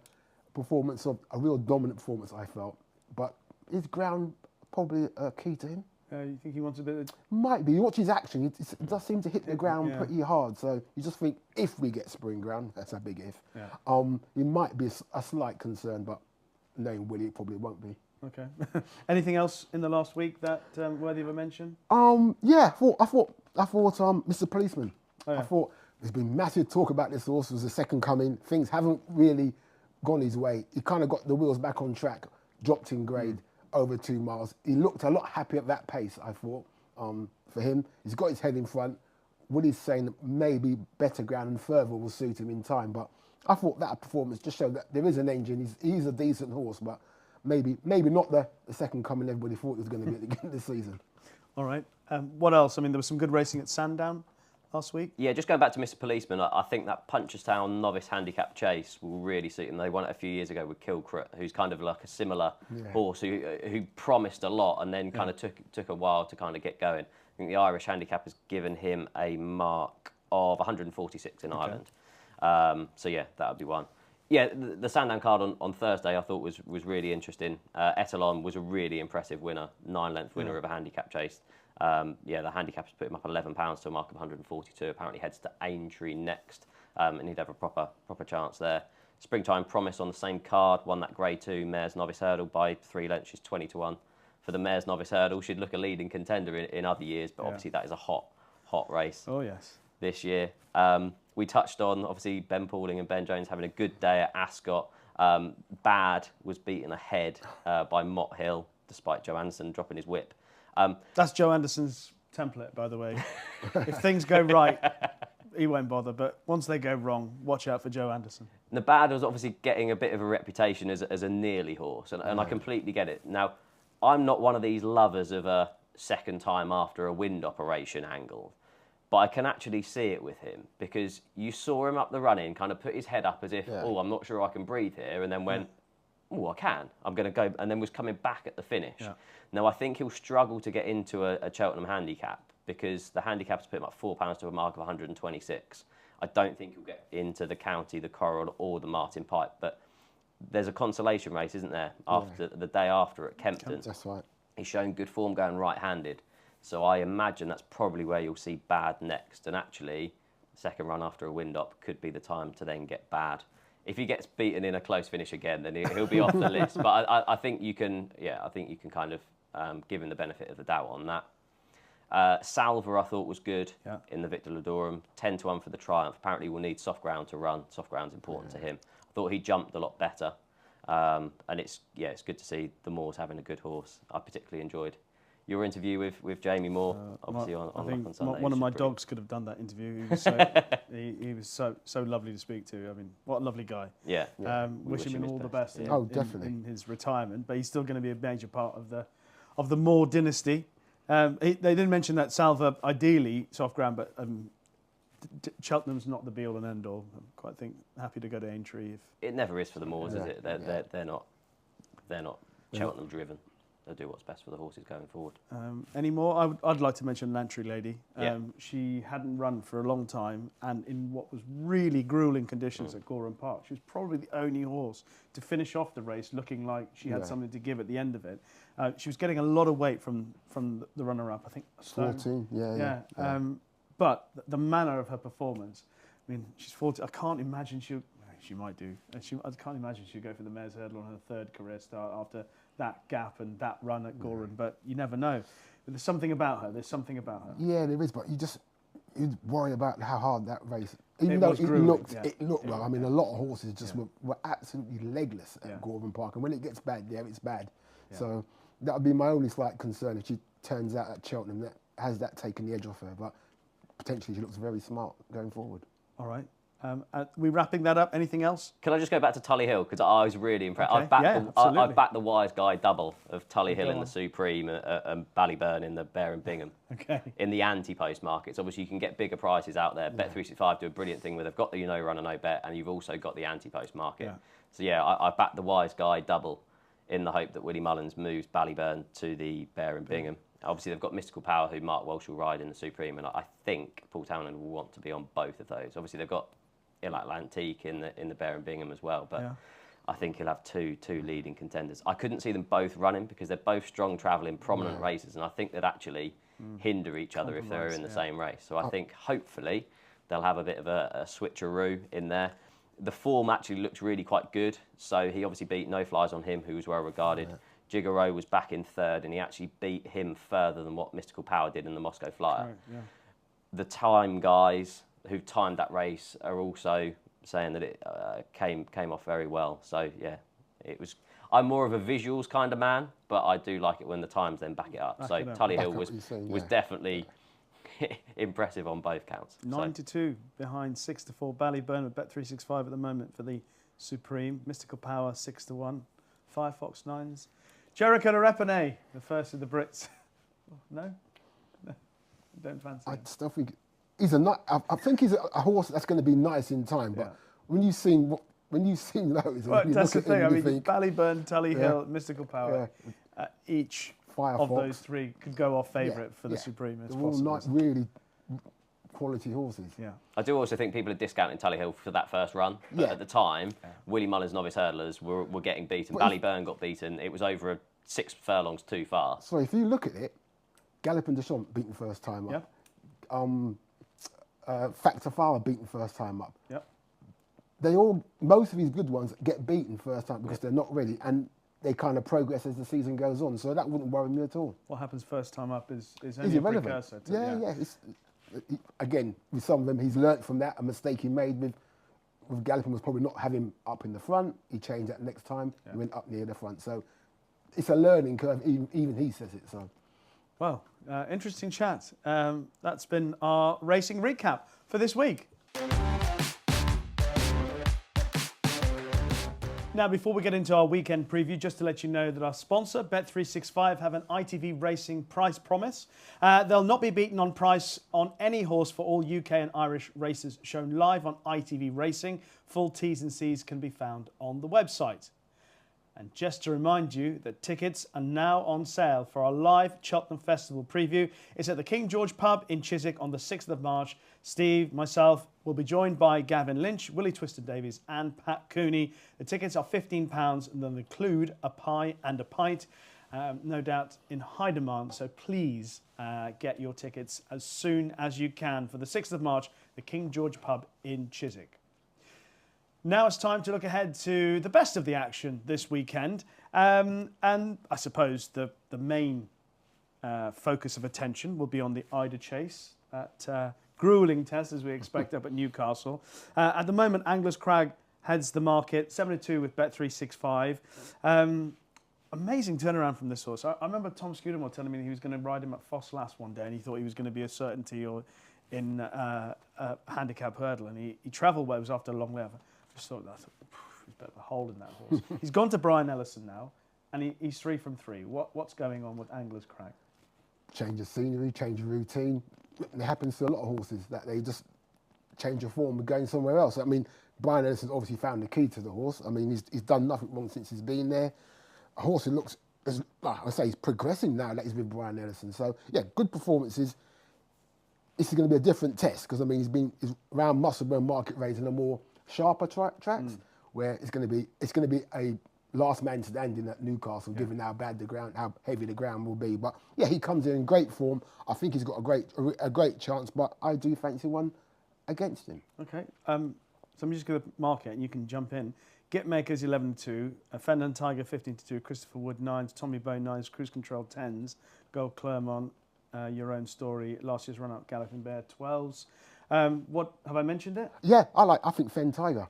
performance of a real dominant performance, I felt. But is ground probably key to him? You think he wants a bit of... Might be. You watch his action, it does seem to hit the ground pretty hard. So you just think, if we get spring ground, that's a big if, it might be a slight concern, but knowing Willie, it probably won't be. Okay. Anything else in the last week that worthy of a mention? Yeah, I thought Mr. Policeman. Oh, yeah. I thought there's been massive talk about this horse. It was the second coming. Things haven't really gone his way. He kind of got the wheels back on track, dropped in grade over 2 miles. He looked a lot happy at that pace, I thought, for him. He's got his head in front. Woody's saying that maybe better ground and further will suit him in time. But I thought that performance just showed that there is an engine. He's a decent horse, but maybe not the second coming everybody thought he was going to be at the beginning of the season. All right. What else? I mean, there was some good racing at Sandown last week. Yeah, just going back to Mr. Policeman, I think that Punchestown novice handicap chase will really suit him. They won it a few years ago with Kilcrut, who's kind of like a similar horse who promised a lot and then kind of took a while to kind of get going. I think the Irish handicap has given him a mark of 146 in Ireland. So yeah, that would be one. Yeah, the Sandown card on Thursday I thought was really interesting. Etalon was a really impressive winner, 9-length winner of a handicap chase. The handicap's put him up £11 to a mark of 142. Apparently heads to Aintree next, and he'd have a proper chance there. Springtime Promise on the same card, won that Grade 2 Mares Novice Hurdle by 3 lengths. She's 20 to 1 for the Mares Novice Hurdle. She'd look a leading contender in other years, but obviously that is a hot race. Oh yes. This year. We touched on obviously Ben Pauling and Ben Jones having a good day at Ascot. Bad was beaten ahead by Mott Hill despite Joe Anderson dropping his whip. That's Joe Anderson's template, by the way. If things go right, he won't bother. But once they go wrong, watch out for Joe Anderson. The Bad was obviously getting a bit of a reputation as a nearly horse, and I completely get it. Now, I'm not one of these lovers of a second time after a wind operation angle, but I can actually see it with him because you saw him up the running, kind of put his head up as if, I'm not sure I can breathe here, and then went, I can. I'm going to go, and then was coming back at the finish. Yeah. Now, I think he'll struggle to get into a Cheltenham handicap because the handicap's put him up £4 to a mark of 126. I don't think he'll get into the County, the Coral, or the Martin Pipe, but there's a consolation race, isn't there, after the day after at Kempton. That's right. He's shown good form going right-handed. So I imagine that's probably where you'll see Bad next. And actually, the second run after a wind-up could be the time to then get Bad if he gets beaten in a close finish again, then he'll be off the list. But I think you can, I think you can kind of give him the benefit of the doubt on that. Salva, I thought, was good in the Victor Ludorum. 10-1 for the Triumph. Apparently, we'll need soft ground to run. Soft ground's important to him. I thought he jumped a lot better. And it's good to see the Moors having a good horse. I particularly enjoyed your interview with Jamie Moore, obviously on Sunday. One of my dogs could have done that interview. He was so lovely to speak to. I mean, what a lovely guy. Yeah. Wish him all the best definitely. in his retirement. But he's still going to be a major part of the Moore dynasty. They didn't mention that Salva, ideally soft ground, but Cheltenham's not the be-all and end-all. I'm quite happy to go to Aintree. It never is for the Moors, is it? They're not Cheltenham driven. They'll do what's best for the horses going forward. Any more? I'd like to mention Lantry Lady. She hadn't run for a long time, and in what was really grueling conditions at Gorham Park, she was probably the only horse to finish off the race looking like she had something to give at the end of it. She was getting a lot of weight from the runner-up, I think. 14, yeah. But the manner of her performance, I mean, she's 40. I can't imagine she might do. I can't imagine she'd go for the Mares' Hurdle on her third career start after that gap and that run at Gorham. But you never know. But there's something about her. Yeah, there is. But you worry about how hard that race. Even It though was it grueling, looked well. I mean, a lot of horses just were absolutely legless at Gorham Park, and when it gets bad, it's bad. Yeah. So that would be my only slight concern if she turns out at Cheltenham that has that taken the edge off her. But potentially she looks very smart going forward. All right. We wrapping that up? Anything else? Can I just go back to Tully Hill? Because I was really impressed. Okay. I backed the Wise Guy double of Tully Hill in the Supreme and Ballyburn in the Bear and Bingham. Okay. In the anti-post markets. Obviously, you can get bigger prices out there. Bet365 do a brilliant thing where they've got the run and no bet, and you've also got the anti-post market. Yeah. So I backed the Wise Guy double in the hope that Willie Mullins moves Ballyburn to the Bear and Bingham. Obviously, they've got Mystical Power, who Mark Walsh will ride in the Supreme, and I think Paul Townend will want to be on both of those. Obviously, they've got L'Antique in the Bear and Bingham as well, but I think he'll have two leading contenders. I couldn't see them both running because they're both strong travelling, prominent races, and I think they'd actually hinder each other if they were in the same race. So I think hopefully they'll have a bit of a switcheroo in there. The form actually looks really quite good. So he obviously beat No Flies on Him, who was well regarded. Gigaro was back in third, and he actually beat him further than what Mystical Power did in the Moscow Flyer. Right, The time guys who've timed that race are also saying that it came off very well. So it was. I'm more of a visuals kind of man, but I do like it when the times then back it up. So Tully Hill was definitely impressive on both counts. 9-2 behind 6-4 Ballyburn with Bet365 at the moment for the Supreme. Mystical Power 6-1. Firefox 9s. Jericho Repene, the first of the Brits. No, don't fancy him. I still think he's I think he's a horse that's going to be nice in time. But when you've seen those, well, that's the thing. I mean, Ballyburn, Tully Hill, Mystical Power, each Firefox. of those three could go off favourite for the Supreme. It's possible. All really quality horses. Yeah. I do also think people are discounting Tully Hill for that first run. But at the time, Willie Mullins novice hurdlers were getting beaten. Ballyburn got beaten. It was over 6 furlongs too far. So if you look at it, Gallopin Des Champs beaten first time up. Factor Flower beaten first time up. Yep. Most of these good ones get beaten first time because they're not ready, and they kind of progress as the season goes on. So that wouldn't worry me at all. What happens first time up is only a precursor to Again, with some of them, he's learnt from that. A mistake he made with Gallopin was probably not having him up in the front. He changed that next time. He went up near the front. So it's a learning curve. Even he says it. So. Well, interesting chat. That's been our racing recap for this week. Now, before we get into our weekend preview, just to let you know that our sponsor, Bet365, have an ITV Racing price promise. They'll not be beaten on price on any horse for all UK and Irish races shown live on ITV Racing. Full T's and C's can be found on the website. And just to remind you that tickets are now on sale for our live Cheltenham Festival preview. It's at the King George Pub in Chiswick on the 6th of March. Steve, myself, will be joined by Gavin Lynch, Willie Twisted-Davies and Pat Cooney. The tickets are £15 and they'll include a pie and a pint. No doubt in high demand, so please get your tickets as soon as you can for the 6th of March, the King George Pub in Chiswick. Now it's time to look ahead to the best of the action this weekend. And I suppose the main focus of attention will be on the Ida Chase, that gruelling test as we expect up at Newcastle. At the moment, Anglers Crag heads the market, 7-2 with Bet365. Amazing turnaround from this horse. I remember Tom Scudamore telling me that he was going to ride him at Foss Last one day and he thought he was going to be a certainty or in a handicap hurdle. And he travelled well. It was after a long way. I just thought, he's a bit of a hole in that horse. He's gone to Brian Ellison now and he's 3 from 3. What's going on with Anglers Crag? Change of scenery, change of routine. It happens to a lot of horses that they just change of form and going somewhere else. I mean, Brian Ellison's obviously found the key to the horse. I mean, he's done nothing wrong since he's been there. A horse who looks, he's progressing now that he's with Brian Ellison. So, yeah, good performances. This is going to be a different test because, I mean, he's around Musselburgh Market Race and a more sharper tracks where it's going to be a last man standing at Newcastle, given how heavy the ground will be. But, yeah, he comes in great form. I think he's got a great chance, but I do fancy one against him. Okay. So I'm just going to mark it and you can jump in. Gitmakers 11-2, Fendon Tiger 15-2, Christopher Wood 9s, Tommy Bow 9s, Cruise Control 10s, Gold Clermont, Your Own Story, last year's run-up Galloping Bear 12s. What have I mentioned it? Yeah, I think Fen Tiger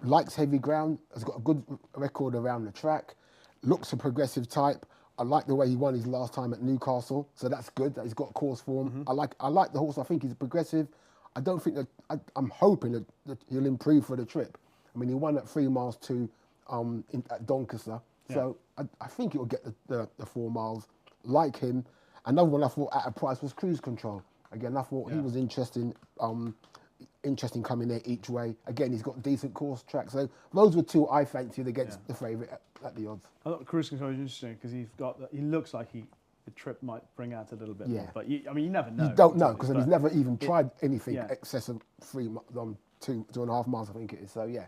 likes heavy ground, has got a good record around the track, looks a progressive type. I like the way he won his last time at Newcastle, so that's good that he's got course form. I like the horse. I think he's progressive. I don't think that I'm hoping that he'll improve for the trip. I mean, he won at 3 miles at Doncaster, so I think he'll get the 4 miles. Like him, another one I thought at a price was Cruise Control. Again, I thought he was interesting coming there each way. Again, he's got decent course track. So those were 2 I fancied against the favourite at the odds. I thought Cruise Control was interesting because he looks like the trip might bring out a little bit more. But you never know. You don't know because he's never even tried anything excess of 2.5 miles, I think it is. So yeah.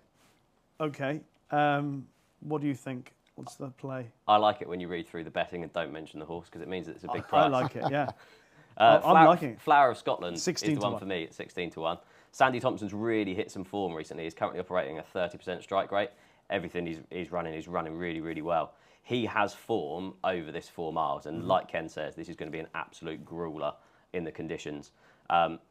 Okay. What do you think? What's the play? I like it when you read through the betting and don't mention the horse because it means that it's a big price. I like it, yeah. I'm liking it. Flower of Scotland is the 16 to one 1. for me at 16-1. Sandy Thompson's really hit some form recently. He's currently operating a 30% strike rate. Everything he's running really, really well. He has form over this 4 miles, and like Ken says, this is going to be an absolute grueler in the conditions.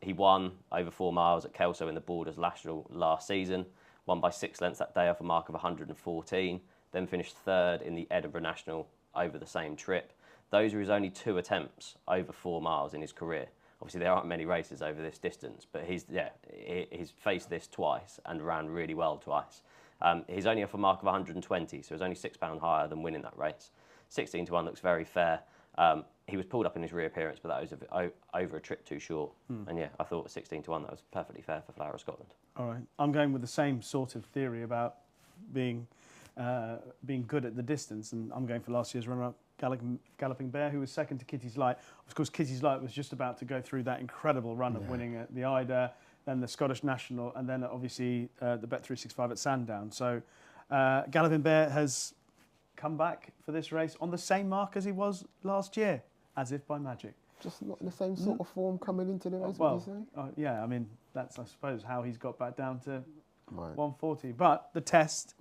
He won over 4 miles at Kelso in the Borders National last season. Won by 6 lengths that day off a mark of 114, then finished 3rd in the Edinburgh National over the same trip. Those are his only 2 attempts over 4 miles in his career. Obviously, there aren't many races over this distance, but he's faced this twice and ran really well twice. He's only off a mark of 120, so he's only £6 higher than winning that race. 16-1 looks very fair. He was pulled up in his reappearance, but that was over a trip too short. And yeah, I thought 16-1, that was perfectly fair for Flower of Scotland. All right. I'm going with the same sort of theory about being good at the distance, and I'm going for last year's runner-up, Galloping Bear, who was second to Kitty's Light. Of course, Kitty's Light was just about to go through that incredible run of winning the Ida, then the Scottish National, and then obviously the Bet365 at Sandown. So Galloping Bear has come back for this race on the same mark as he was last year, as if by magic. Just not in the same sort of form coming into the race, Well, would you say? yeah, I mean, that's, I suppose, how he's got back down to 140. But the test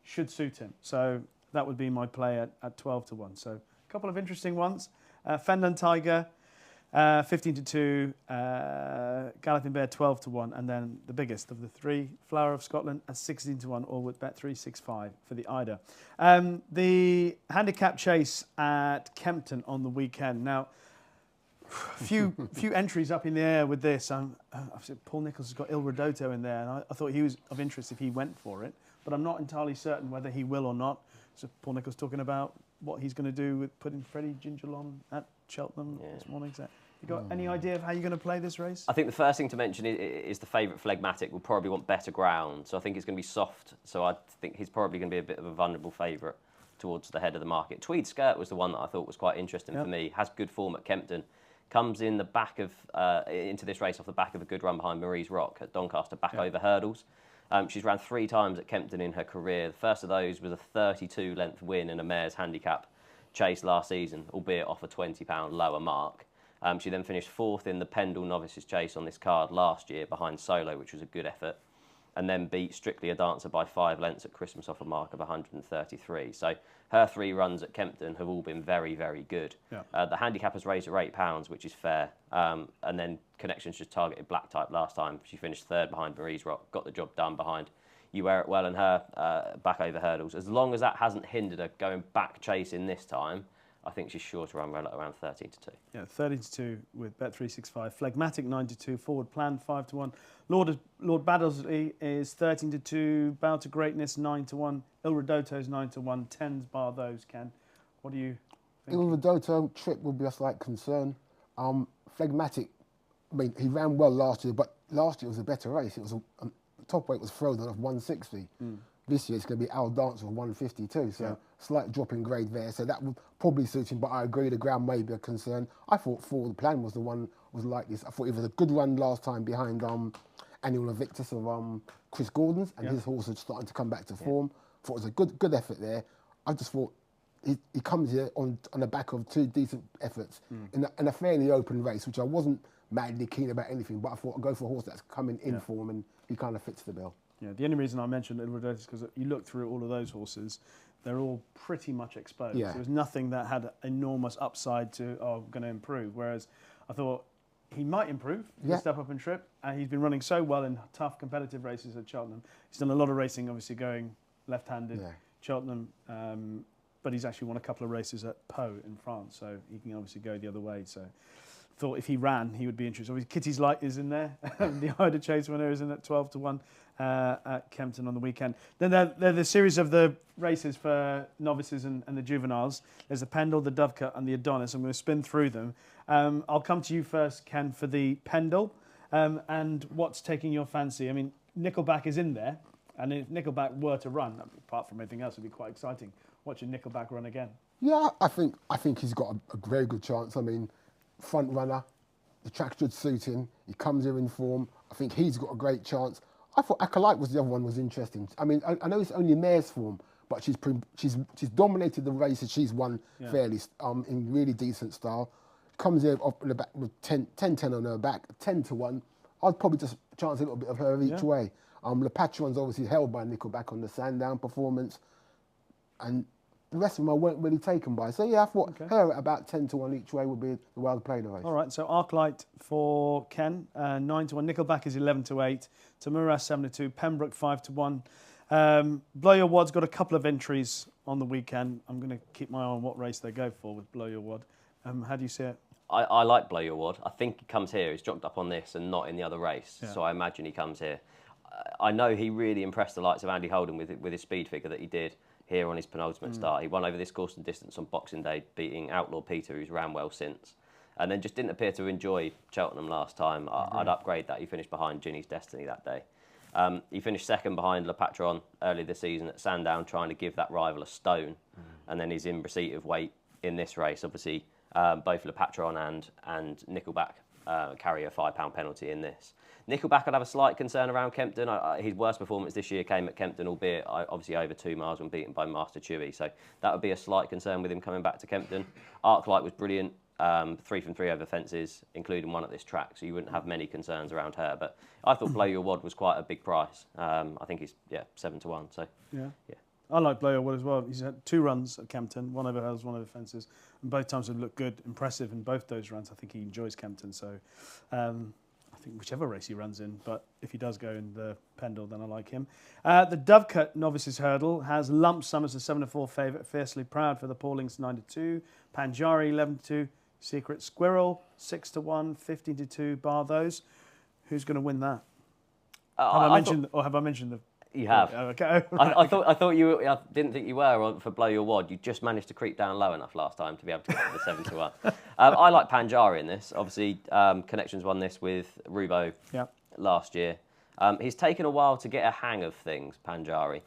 should suit him. So that would be my play at 12-1. So a couple of interesting ones. Fendon Tiger, 15-2, Galloping Bear 12-1, and then the biggest of the 3, Flower of Scotland at 16-1, all with Bet365 for the Ida. The handicap chase at Kempton on the weekend. Now, few entries up in the air with this. I've said Paul Nicholls has got Il Rodotto in there, and I thought he was of interest if he went for it, but I'm not entirely certain whether he will or not. So Paul Nicholls talking about what he's going to do with putting Freddie Gingerlon at Cheltenham this morning. So you got any idea of how you're going to play this race? I think the first thing to mention is the favourite Phlegmatic will probably want better ground, so I think it's going to be soft. So I think he's probably going to be a bit of a vulnerable favourite towards the head of the market. Tweed Skirt was the one that I thought was quite interesting for me. Has good form at Kempton. Comes in the back of into this race off the back of a good run behind Marie's Rock at Doncaster, back over hurdles. She's ran 3 times at Kempton in her career. The first of those was a 32-length win in a mare's handicap chase last season, albeit off a £20 lower mark. She then finished 4th in the Pendle Novices Chase on this card last year behind Solo, which was a good effort. and then beat Strictly a Dancer by 5 lengths at Christmas off a mark of 133. So her 3 runs at Kempton have all been very, very good. Yeah. The handicap has raised her £8, which is fair. And then Connections just targeted Black Type last time. She finished 3rd behind Marie's Rock, got the job done behind You Wear It Well and her back over hurdles. As long as that hasn't hindered her going back chasing this time, I think she's sure to run around 13 to 2. Yeah, 13 to 2 with Bet365. Phlegmatic 9 to 2. Forward Plan 5 to 1. Lord Baddesley is 13 to 2. Bow to Greatness 9 to 1. Il Ridotto's 9 to 1. 10s bar those. Ken, what do you think? Il Ridotto trip would be a slight concern. Phlegmatic, I mean, he ran well last year, but last year was a better race. It was top weight was frozen off 160. This year it's going to be Al Dance with 152, so slight drop in grade there. So that would probably suit him, but I agree the ground may be a concern. I thought Forward Plan was the one was like this. I thought it was a good run last time behind Annual Invictus of Chris Gordon's, and his horse was starting to come back to form. Thought it was a good effort there. I just thought he comes here on the back of 2 decent efforts in a fairly open race, which I wasn't madly keen about anything, but I thought I'd go for a horse that's coming in form, and he kind of fits the bill. Yeah, the only reason I mentioned Il Ridotto is because you look through all of those horses, they're all pretty much exposed. Yeah. There was nothing that had enormous upside to, going to improve. Whereas I thought he might improve, step up and trip. And he's been running so well in tough competitive races at Cheltenham. He's done a lot of racing, obviously going left-handed, Cheltenham. But he's actually won a couple of races at Pau in France, so he can obviously go the other way. So thought if he ran, he would be interested. Obviously, Kitty's Light is in there. The Ida Chase winner is in at 12 to 1 at Kempton on the weekend. Then they're the series of the races for novices and the juveniles. There's the Pendle, the Dovecut, and the Adonis. I'm going to spin through them. I'll come to you first, Ken, for the Pendle. And what's taking your fancy? I mean, Nickelback is in there, and if Nickelback were to run, apart from anything else, it'd be quite exciting watching Nickelback run again. Yeah, I think he's got a very good chance. I mean, front runner, the track should suit him. He comes here in form. I think he's got a great chance. I thought Acolyte was the other one was interesting. I mean, I know it's only mare's form, but she's dominated the races. She's won fairly in really decent style. Comes here up in the back with 10-10 on her back, 10 to 1. I'd probably just chance a little bit of her each way. Le Patron's obviously held by Nickelback on the Sandown performance, and the rest of them I weren't really taken by. So yeah, I thought her at about 10 to 1 each way would be the way I'd play the race. All right, so Arclight for Ken, 9 to 1. Nickelback is 11 to 8. Tamura 7 to 2. Pembroke 5 to 1. Blow Your Wad's got a couple of entries on the weekend. I'm going to keep my eye on what race they go for with Blow Your Wad. How do you see it? I like Blow Your Wad. I think he comes here. He's jocked up on this and not in the other race. So I imagine he comes here. I know he really impressed the likes of Andy Holden with his speed figure that he did here on his penultimate start. He won over this course and distance on Boxing Day, beating Outlaw Peter, who's ran well since. And then just didn't appear to enjoy Cheltenham last time. I'd upgrade that. He finished behind Ginny's Destiny that day. He finished second behind Le Patron early this season at Sandown, trying to give that rival a stone. And then he's in receipt of weight in this race. Obviously, both Le Patron and Nickelback carry a £5 penalty in this. Nickelback, I'd have a slight concern around Kempton. His worst performance this year came at Kempton, albeit obviously over 2 miles when beaten by Master Chewy. So that would be a slight concern with him coming back to Kempton. Arclight was brilliant, 3 from 3 over fences, including one at this track, so you wouldn't have many concerns around her. But I thought Blow Your Wad was quite a big price. I think he's 7 to 1. So yeah. I like Blow Your Wad as well. He's had 2 runs at Kempton, 1 over hurdles, 1 over fences, and both times have looked good, impressive in both those runs. I think he enjoys Kempton, so I think whichever race he runs in, but if he does go in the Pendle, then I like him. The Dovecut Novices Hurdle has Lump Sum as a 7 to 4 favourite, Fiercely Proud for the Paulings 9 to 2, Panjari 11 to 2, Secret Squirrel 6 to 1, 15 to 2, bar those. Who's going to win that? Have I mentioned the? You have. Okay. I thought you. I didn't think you were for Blow Your Wad. You just managed to creep down low enough last time to be able to get to the 7 to 1. I like Panjari in this. Obviously, Connections won this with Rubo last year. He's taken a while to get a hang of things. Panjari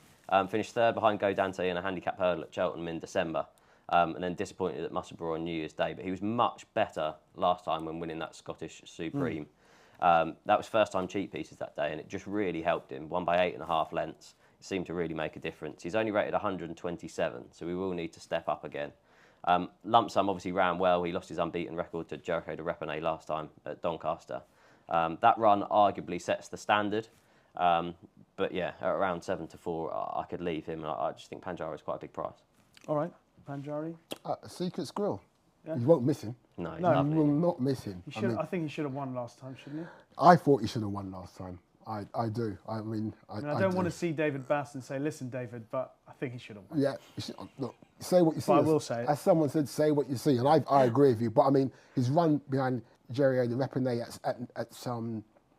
finished 3rd behind Go Dante in a handicap hurdle at Cheltenham in December, and then disappointed at Musselburgh on New Year's Day. But he was much better last time when winning that Scottish Supreme. That was first time cheap pieces that day, and it just really helped him. Won by 8.5 lengths. It seemed to really make a difference. He's only rated 127, so we will need to step up again. Lump Sum obviously ran well. He lost his unbeaten record to Jericho de Repenay last time at Doncaster. That run arguably sets the standard. But yeah, at around 7-4, I could leave him. And I just think Panjari is quite a big price. All right, Panjari. Secret Skrill. Yeah. You won't miss him. No, he's No, lovely. You will not miss him. He should. I think he should have won last time, shouldn't he? I thought he should have won last time. I do. I don't want to see David Bass and say, listen, David, but I think he should have won. Yeah, look, say what you see. But I will say it. As someone said, say what you see, and I agree with you. But I mean, his run behind Jerry the Repine at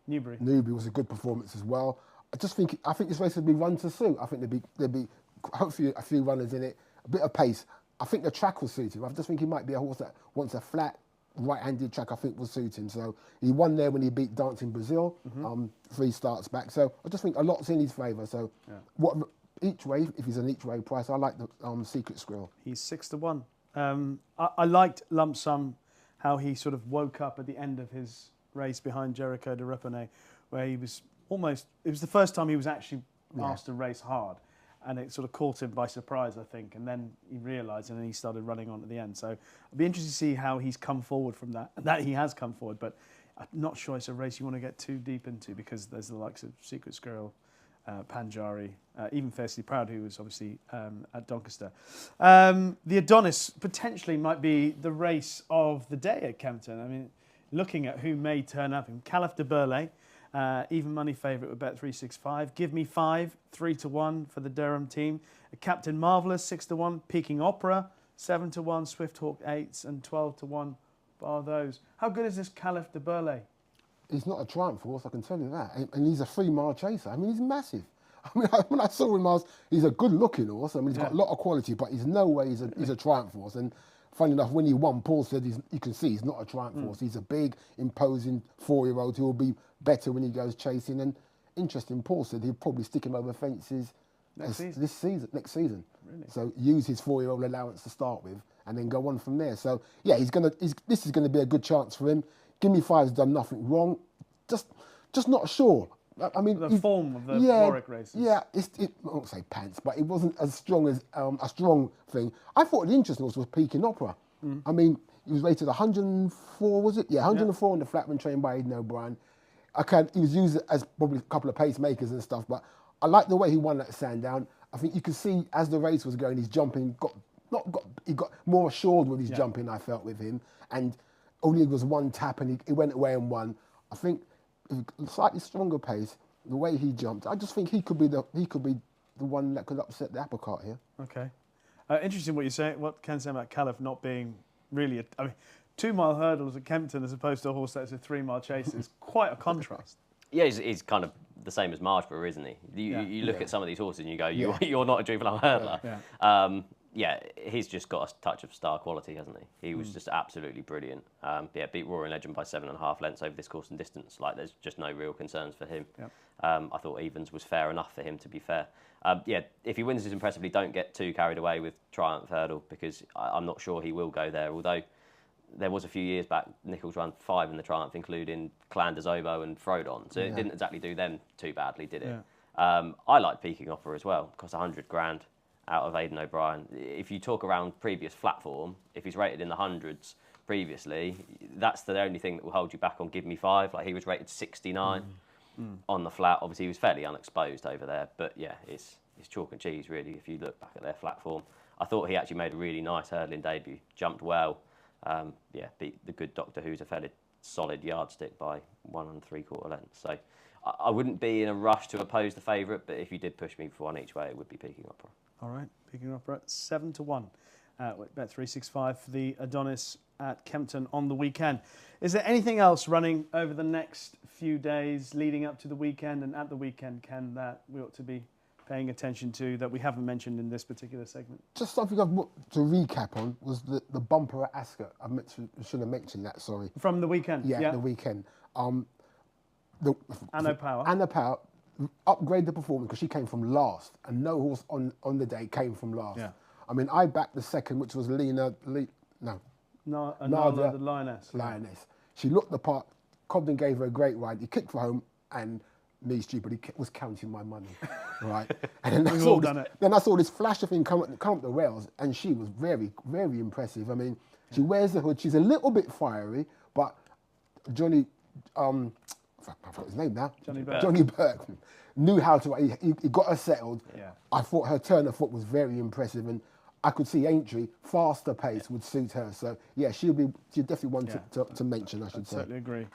Newbury. Newbury was a good performance as well. I think this race would be run to suit. I think there'd be hopefully a few runners in it, a bit of pace. I think the track will suit him. I just think he might be a horse that wants a flat, right-handed track. I think will suit him. So he won there when he beat Dancing Brazil, 3 starts back. So I just think a lot's in his favour. So each way, if he's an each way price, I like the Secret Skrill. He's 6-1. I liked Lump Sum, how he sort of woke up at the end of his race behind Jericho de Repine, where he was almost. It was the first time he was actually asked to race hard. And it sort of caught him by surprise, I think. And then he realised, and then he started running on at the end. So I'd be interested to see how he's come forward from that. That he has come forward, but I'm not sure it's a race you want to get too deep into because there's the likes of Secret Skrill, Panjari, even Fiercely Proud, who was obviously at Doncaster. The Adonis potentially might be the race of the day at Kempton. I mean, looking at who may turn up, Caliph de Burley. Even money favourite with Bet365. Give Me 5, 3-1 for the Durham team. Captain Marvellous, 6-1. Peking Opera, 7-1. Swift Hawk 8s and 12-1. Bar those. How good is this Caliph de Burley? He's not a Triumph horse, I can tell you that. And he's a 3-mile chaser. I mean, he's massive. I mean, when I saw him, he's a good-looking horse. I mean, he's got a lot of quality, but he's no way he's a Triumph horse. And funny enough, when he won, Paul said you can see he's not a Triumph horse. He's a big, imposing 4-year-old who will be better when he goes chasing. And interesting, Paul said he'll probably stick him over fences next season. Really? So use his 4-year-old allowance to start with, and then go on from there. So yeah, this is gonna be a good chance for him. Give Me 5's done nothing wrong. Just not sure. I mean, the form of the Warwick races. Yeah, I won't say pants, but it wasn't as strong as a strong thing. I thought the interesting was Peking Opera. I mean, he was rated 104, was it? Yeah, 104 on the flat when trained by Aidan O'Brien. He was used as probably a couple of pacemakers and stuff, but I like the way he won that Sandown. I think you could see as the race was going, his jumping he got more assured with his jumping, I felt, with him. And only was one tap and he went away and won. I think slightly stronger pace, the way he jumped, I just think he could be the one that could upset the apple cart here. Okay. Interesting what you're saying, what Ken said about Caliph not being really 2-mile hurdles at Kempton as opposed to a horse that's a 3-mile chase is quite a contrast. Yeah, he's kind of the same as Marshborough, isn't he? You look at some of these horses and you go, you're not a juvenile hurdler. Yeah, he's just got a touch of star quality, hasn't he? He was just absolutely brilliant. Beat Roaring Legend by 7.5 lengths over this course and distance. Like, there's just no real concerns for him. Yep. I thought Evans was fair enough for him, to be fair. If he wins this impressively, don't get too carried away with Triumph Hurdle, because I'm not sure he will go there, although there was a few years back, Nichols ran 5 in the Triumph, including Calanders Oboe and Frodon. So it didn't exactly do them too badly, did it? Yeah. I like Peking Opera as well. It cost 100 grand out of Aidan O'Brien. If you talk around previous flat form, if he's rated in the hundreds previously, that's the only thing that will hold you back on Give Me 5. Like, he was rated 69 on the flat. Obviously, he was fairly unexposed over there, but yeah, it's chalk and cheese really if you look back at their flat form. I thought he actually made a really nice hurdling debut, jumped well. Beat the good Doctor Who's a fairly solid yardstick by 1 3/4 lengths. So I wouldn't be in a rush to oppose the favourite, but if you did push me for one each way, it would be Peking Opera. All right, Peking Opera 7-1 with Bet365 for the Adonis at Kempton on the weekend. Is there anything else running over the next few days leading up to the weekend and at the weekend, Ken, that we ought to be paying attention to that we haven't mentioned in this particular segment? Just something I've to recap on was the bumper at Ascot. I should have mentioned that, sorry. From the weekend? Yeah, the weekend. Anna Power. Anna Power upgraded the performance because she came from last, and no horse on the day came from last. Yeah. I mean, I backed the second, which was Nadia, the Lioness. She looked the part. Cobden gave her a great ride. He kicked for home, and me, stupid, he was counting my money, right? And then I saw this flash of thing come up the rails, and she was very, very impressive. I mean, she wears the hood. She's a little bit fiery, but Johnny, I forgot his name now. Johnny Burke. Johnny Burke knew how to. He got her settled. Yeah. I thought her turn of foot was very impressive, and I could see Aintree faster pace would suit her. So yeah, she'll definitely one to mention. I should say. Totally agree.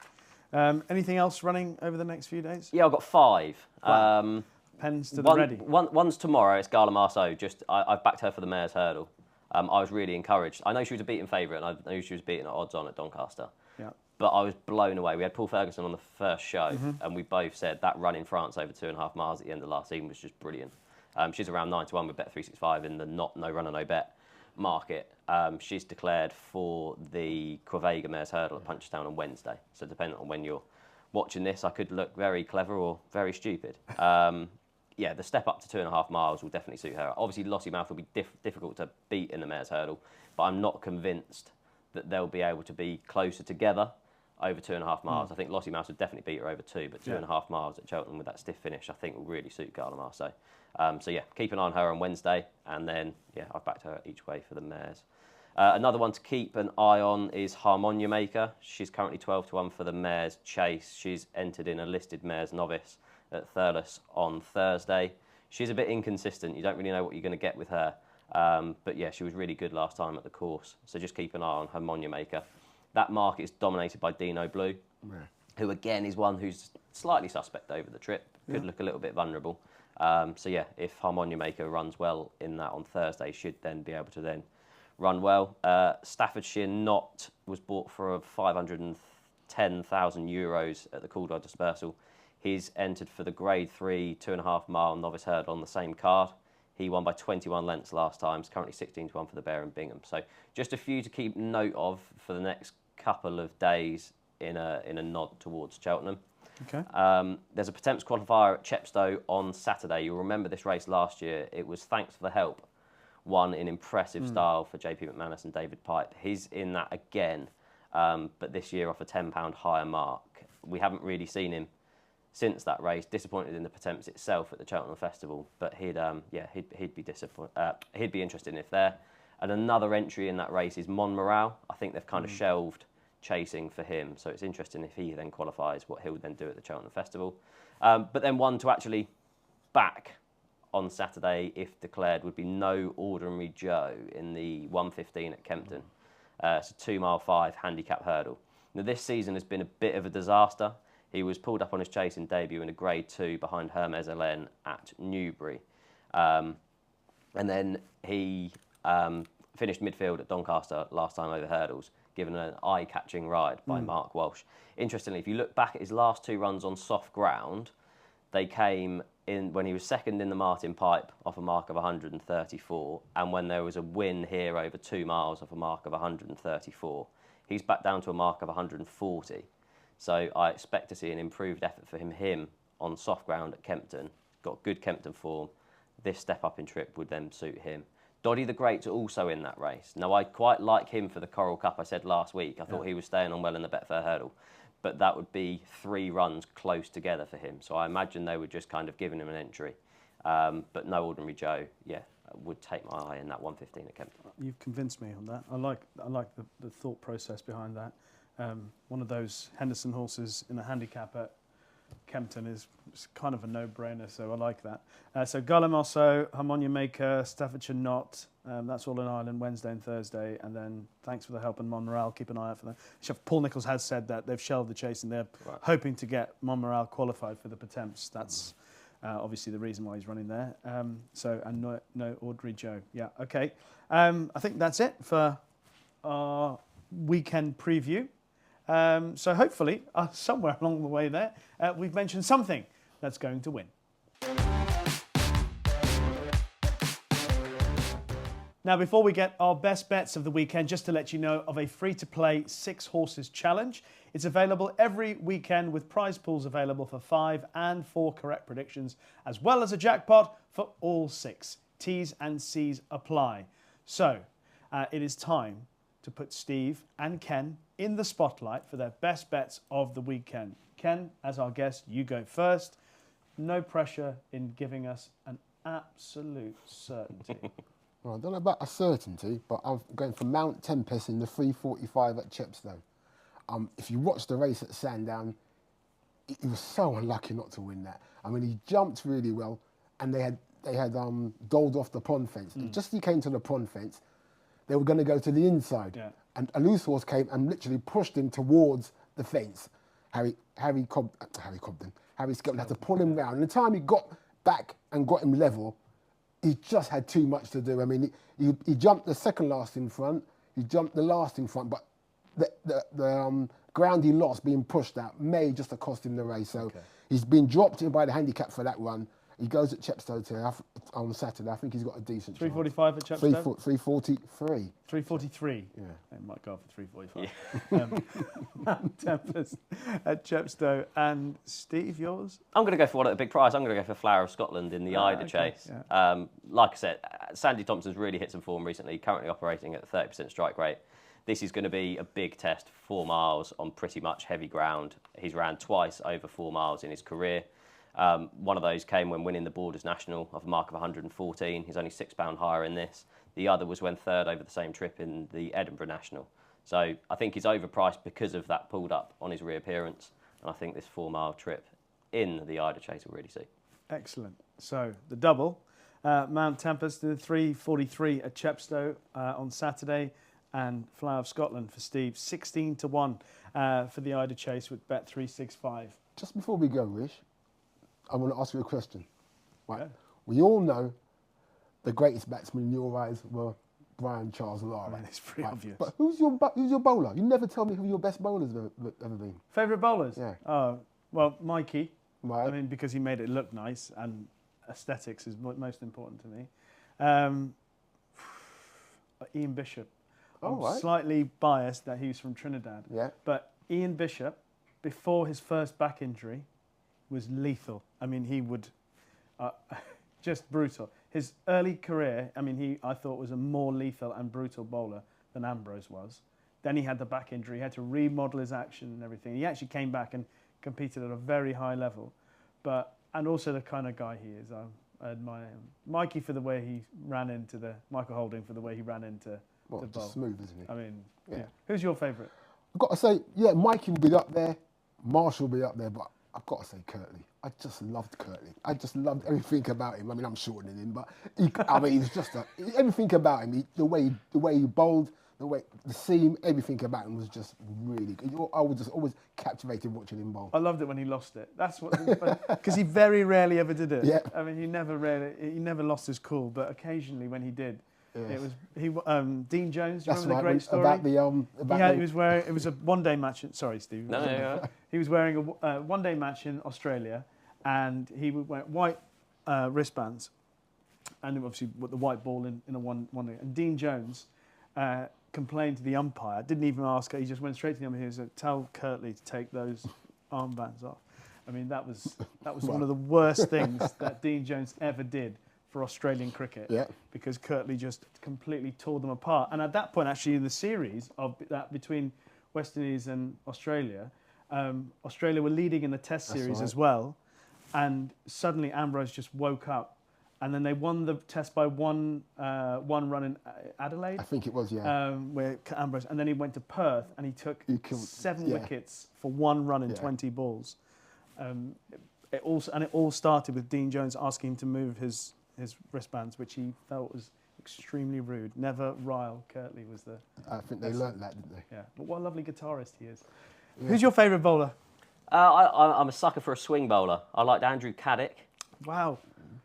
Anything else running over the next few days? Yeah, I've got 5. Wow. Pens to the ready. One's tomorrow. It's Gala Marceau. I've backed her for the Mares Hurdle. I was really encouraged. I know she was a beaten favourite, and I knew she was beaten at odds on at Doncaster. Yeah. But I was blown away. We had Paul Ferguson on the first show, and we both said that run in France over 2.5 miles at the end of last season was just brilliant. She's around 9-1 with Bet365 in the no runner, no bet market. She's declared for the Quevega Mares Hurdle at Punchestown on Wednesday. So depending on when you're watching this, I could look very clever or very stupid. Yeah, the step up to 2.5 miles will definitely suit her. Obviously, Lossiemouth will be difficult to beat in the Mares Hurdle, but I'm not convinced that they'll be able to be closer together over 2.5 miles. I think Lossiemouth would definitely beat her over 2, but 2.5 miles at Cheltenham with that stiff finish, I think will really suit Gala Marceau. So yeah, keep an eye on her on Wednesday, and then yeah, I've backed her each way for the Mares. Another one to keep an eye on is Harmonia Maker. She's currently 12-1 for the Mares Chase. She's entered in a listed Mares Novice at Thurles on Thursday. She's a bit inconsistent. You don't really know what you're going to get with her. But yeah, she was really good last time at the course. So just keep an eye on Harmonia Maker. That market is dominated by Dino Blue, who again is one who's slightly suspect over the trip. Could look a little bit vulnerable. So yeah, if Harmonia Maker runs well in that on Thursday, should then be able to then run well. Staffordshire Knot was bought for €510,000 at the Caldwell Dispersal. He's entered for the Grade 3 2.5 mile novice hurdle on the same card. He won by 21 lengths last time. He's currently 16-1 for the Bear in Bingham. So just a few to keep note of for the next couple of days in a nod towards Cheltenham. Okay. There's a Pertemps qualifier at Chepstow on Saturday. You'll remember this race last year. It was Thanks for the Help, won in impressive style for JP McManus and David Pipe. He's in that again, but this year off a £10 higher mark. We haven't really seen him since that race. Disappointed in the Pertemps itself at the Cheltenham Festival, but he'd be disappointed. He'd be interested if there. And another entry in that race is Monmoral. I think they've kind of shelved chasing for him, so it's interesting if he then qualifies what he'll then do at the Cheltenham Festival. But then one to actually back on Saturday, if declared, would be No Ordinary Joe in the 1:15 at Kempton. It's a 2 mile 5 handicap hurdle. Now this season has been a bit of a disaster. He was pulled up on his chasing debut in a Grade 2 behind Hermes Hélène at Newbury. And then he finished midfield at Doncaster last time over hurdles, given an eye-catching ride by Mark Walsh. Interestingly, if you look back at his last 2 runs on soft ground, they came in when he was second in the Martin Pipe off a mark of 134, and when there was a win here over 2 miles off a mark of 134. He's back down to a mark of 140. So I expect to see an improved effort for him on soft ground at Kempton. Got good Kempton form. This step up in trip would then suit him. Doddy the Great's also in that race. Now, I quite like him for the Coral Cup, I said last week. I thought he was staying on well in the Betfair Hurdle. But that would be 3 runs close together for him. So I imagine they were just kind of giving him an entry. But No Ordinary Joe, yeah, would take my eye in that 1:15 at Kempton. You've convinced me on that. I like the thought process behind that. One of those Henderson horses in a handicap at Kempton is kind of a no-brainer, so I like that. So Gala Marceau, Harmonia Maker, Staffordshire Knot, that's all in Ireland Wednesday and Thursday, and then Thanks for the Help and Monmoral, keep an eye out for that. Chef Paul Nicholls has said that they've shelved the chase and they're hoping to get Monmoral qualified for the Pertemps. That's obviously the reason why he's running there. And no Ordinary Joe. Yeah, okay. I think that's it for our weekend preview. So hopefully, somewhere along the way there, we've mentioned something that's going to win. Now, before we get our best bets of the weekend, just to let you know of a free-to-play 6 horses challenge. It's available every weekend with prize pools available for 5 and 4 correct predictions, as well as a jackpot for all 6. T's and C's apply. So, it is time to put Steve and Ken in the spotlight for their best bets of the weekend. Ken, as our guest, you go first. No pressure in giving us an absolute certainty. Well, I don't know about a certainty, but I'm going for Mount Tempest in the 3:45 at Chepstow. If you watch the race at Sandown, he was so unlucky not to win that. I mean, he jumped really well, and they had doled off the pond fence. Just as he came to the pond fence, they were going to go to the inside, Yeah. and a loose horse came and literally pushed him towards the fence. Harry Skelton had to pull him round. And the time he got back and got him level, he just had too much to do. I mean, he jumped the second last in front, he jumped the last in front, but the ground he lost being pushed out may just have cost him the race. So he's been dropped in by the handicap for that run. He goes at Chepstow today on Saturday. I think he's got a decent 345 at Chepstow? 343. 343. Yeah. It might go up for 345. Tempest at Chepstow. And Steve, yours? I'm going to go for one at a big price. I'm going to go for Flower of Scotland in the Ida Chase. Yeah. Like I said, Sandy Thompson's really hit some form recently, currently operating at 30% strike rate. This is going to be a big test, 4 miles on pretty much heavy ground. He's ran twice over 4 miles in his career. One of those came when winning the Borders National of a mark of 114. He's only £6 higher in this. The other was when third over the same trip in the Edinburgh National. So I think he's overpriced because of that pulled up on his reappearance. And I think this 4 mile trip in the Ida Chase will really see. Excellent. So the double, Mount Tempest, the 343 at Chepstow on Saturday, and Flower of Scotland for Steve, 16 to 1 for the Ida Chase with Bet365. Just before we go, Rish, I want to ask you a question. Right. Yeah. We all know the greatest batsmen in your eyes were Brian Charles Lara. Man, it's pretty obvious. But who's your bowler? You never tell me who your best bowlers have ever been. Favourite bowlers? Yeah. Oh, well, Mikey. Right. I mean, because he made it look nice, and aesthetics is most important to me. Ian Bishop. I'm right. slightly biased that he was from Trinidad. Yeah. But Ian Bishop, before his first back injury, was lethal. I mean, he would... just brutal. His early career, I mean, I thought was a more lethal and brutal bowler than Ambrose was. Then he had the back injury. He had to remodel his action and everything. He actually came back and competed at a very high level. And also the kind of guy he is. I admire him. Mikey for the way he ran into Michael Holding for the way he ran into the bowl. Just smooth, isn't he? I mean, yeah. Who's your favourite? I've got to say, yeah, Mikey will be up there. Marshall will be up there, but I've got to say Kirtley. I just loved Kirtley. I just loved everything about him. I mean, I'm shortening him, but he was just everything about him. The way he bowled, the seam, everything about him was just really good. I was just always captivated watching him bowl. I loved it when he lost it. That's what, because he very rarely ever did it. Yeah. I mean, he never lost his cool, but occasionally when he did, Yes. it was Dean Jones. Do you That's remember right, the great story about he was wearing. It was a one-day match. Sorry, Steve. No. He was wearing a one-day match in Australia, and he would wear white wristbands, and obviously with the white ball in a one day. And Dean Jones complained to the umpire. Didn't even ask. He just went straight to the umpire. He said, "Tell Kirtley to take those armbands off." I mean, that was one of the worst things that Dean Jones ever did for Australian cricket, because Kirtley just completely tore them apart. And at that point, actually, in the series of that between West Indies and Australia, Australia were leading in the Test series as well, and suddenly Ambrose just woke up, and then they won the Test by one run in Adelaide. I think it was, yeah. Where Ambrose, and then he went to Perth and he took 7 wickets for 1 run in 20 balls. It all started with Dean Jones asking him to move his wristbands, which he felt was extremely rude. Never rile Kirtley was the... I think they learnt that, didn't they? Yeah, but what a lovely guitarist he is. Yeah. Who's your favourite bowler? I'm a sucker for a swing bowler. I liked Andrew Caddick. Wow.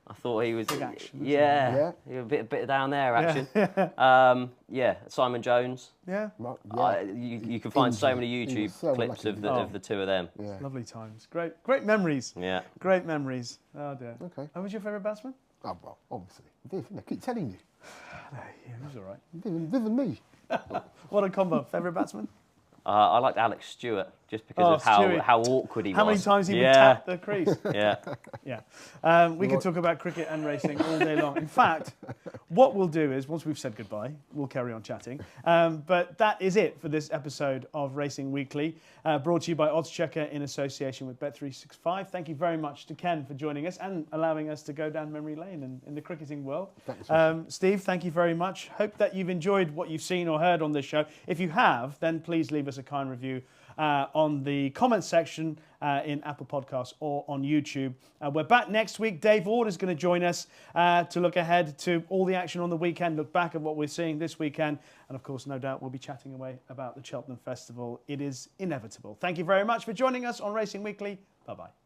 I thought he was... Big action. Yeah. He was a bit down there, action. Simon Jones. Yeah. You can find so many YouTube clips of the two of them. Yeah. Lovely times. Great memories. Yeah. Great memories. Oh dear. Okay. Who was your favourite batsman? Oh, well, obviously. Viv, I keep telling you. Yeah, he was all right. Viv and me. What a combo. Favourite batsman? I liked Alex Stewart just because of how awkward he was. How many times he would tap the crease? Yeah. We could talk about cricket and racing all day long. In fact, what we'll do is, once we've said goodbye, we'll carry on chatting. But that is it for this episode of Racing Weekly, brought to you by Oddschecker in association with Bet365. Thank you very much to Ken for joining us and allowing us to go down memory lane in the cricketing world. Thanks, Steve, thank you very much. Hope that you've enjoyed what you've seen or heard on this show. If you have, then please leave us a kind review on the comments section in Apple Podcasts or on YouTube. We're back next week. Dave Ward is going to join us to look ahead to all the action on the weekend, look back at what we're seeing this weekend, and of course, no doubt, we'll be chatting away about the Cheltenham Festival. It is inevitable. Thank you very much for joining us on Racing Weekly. Bye-bye.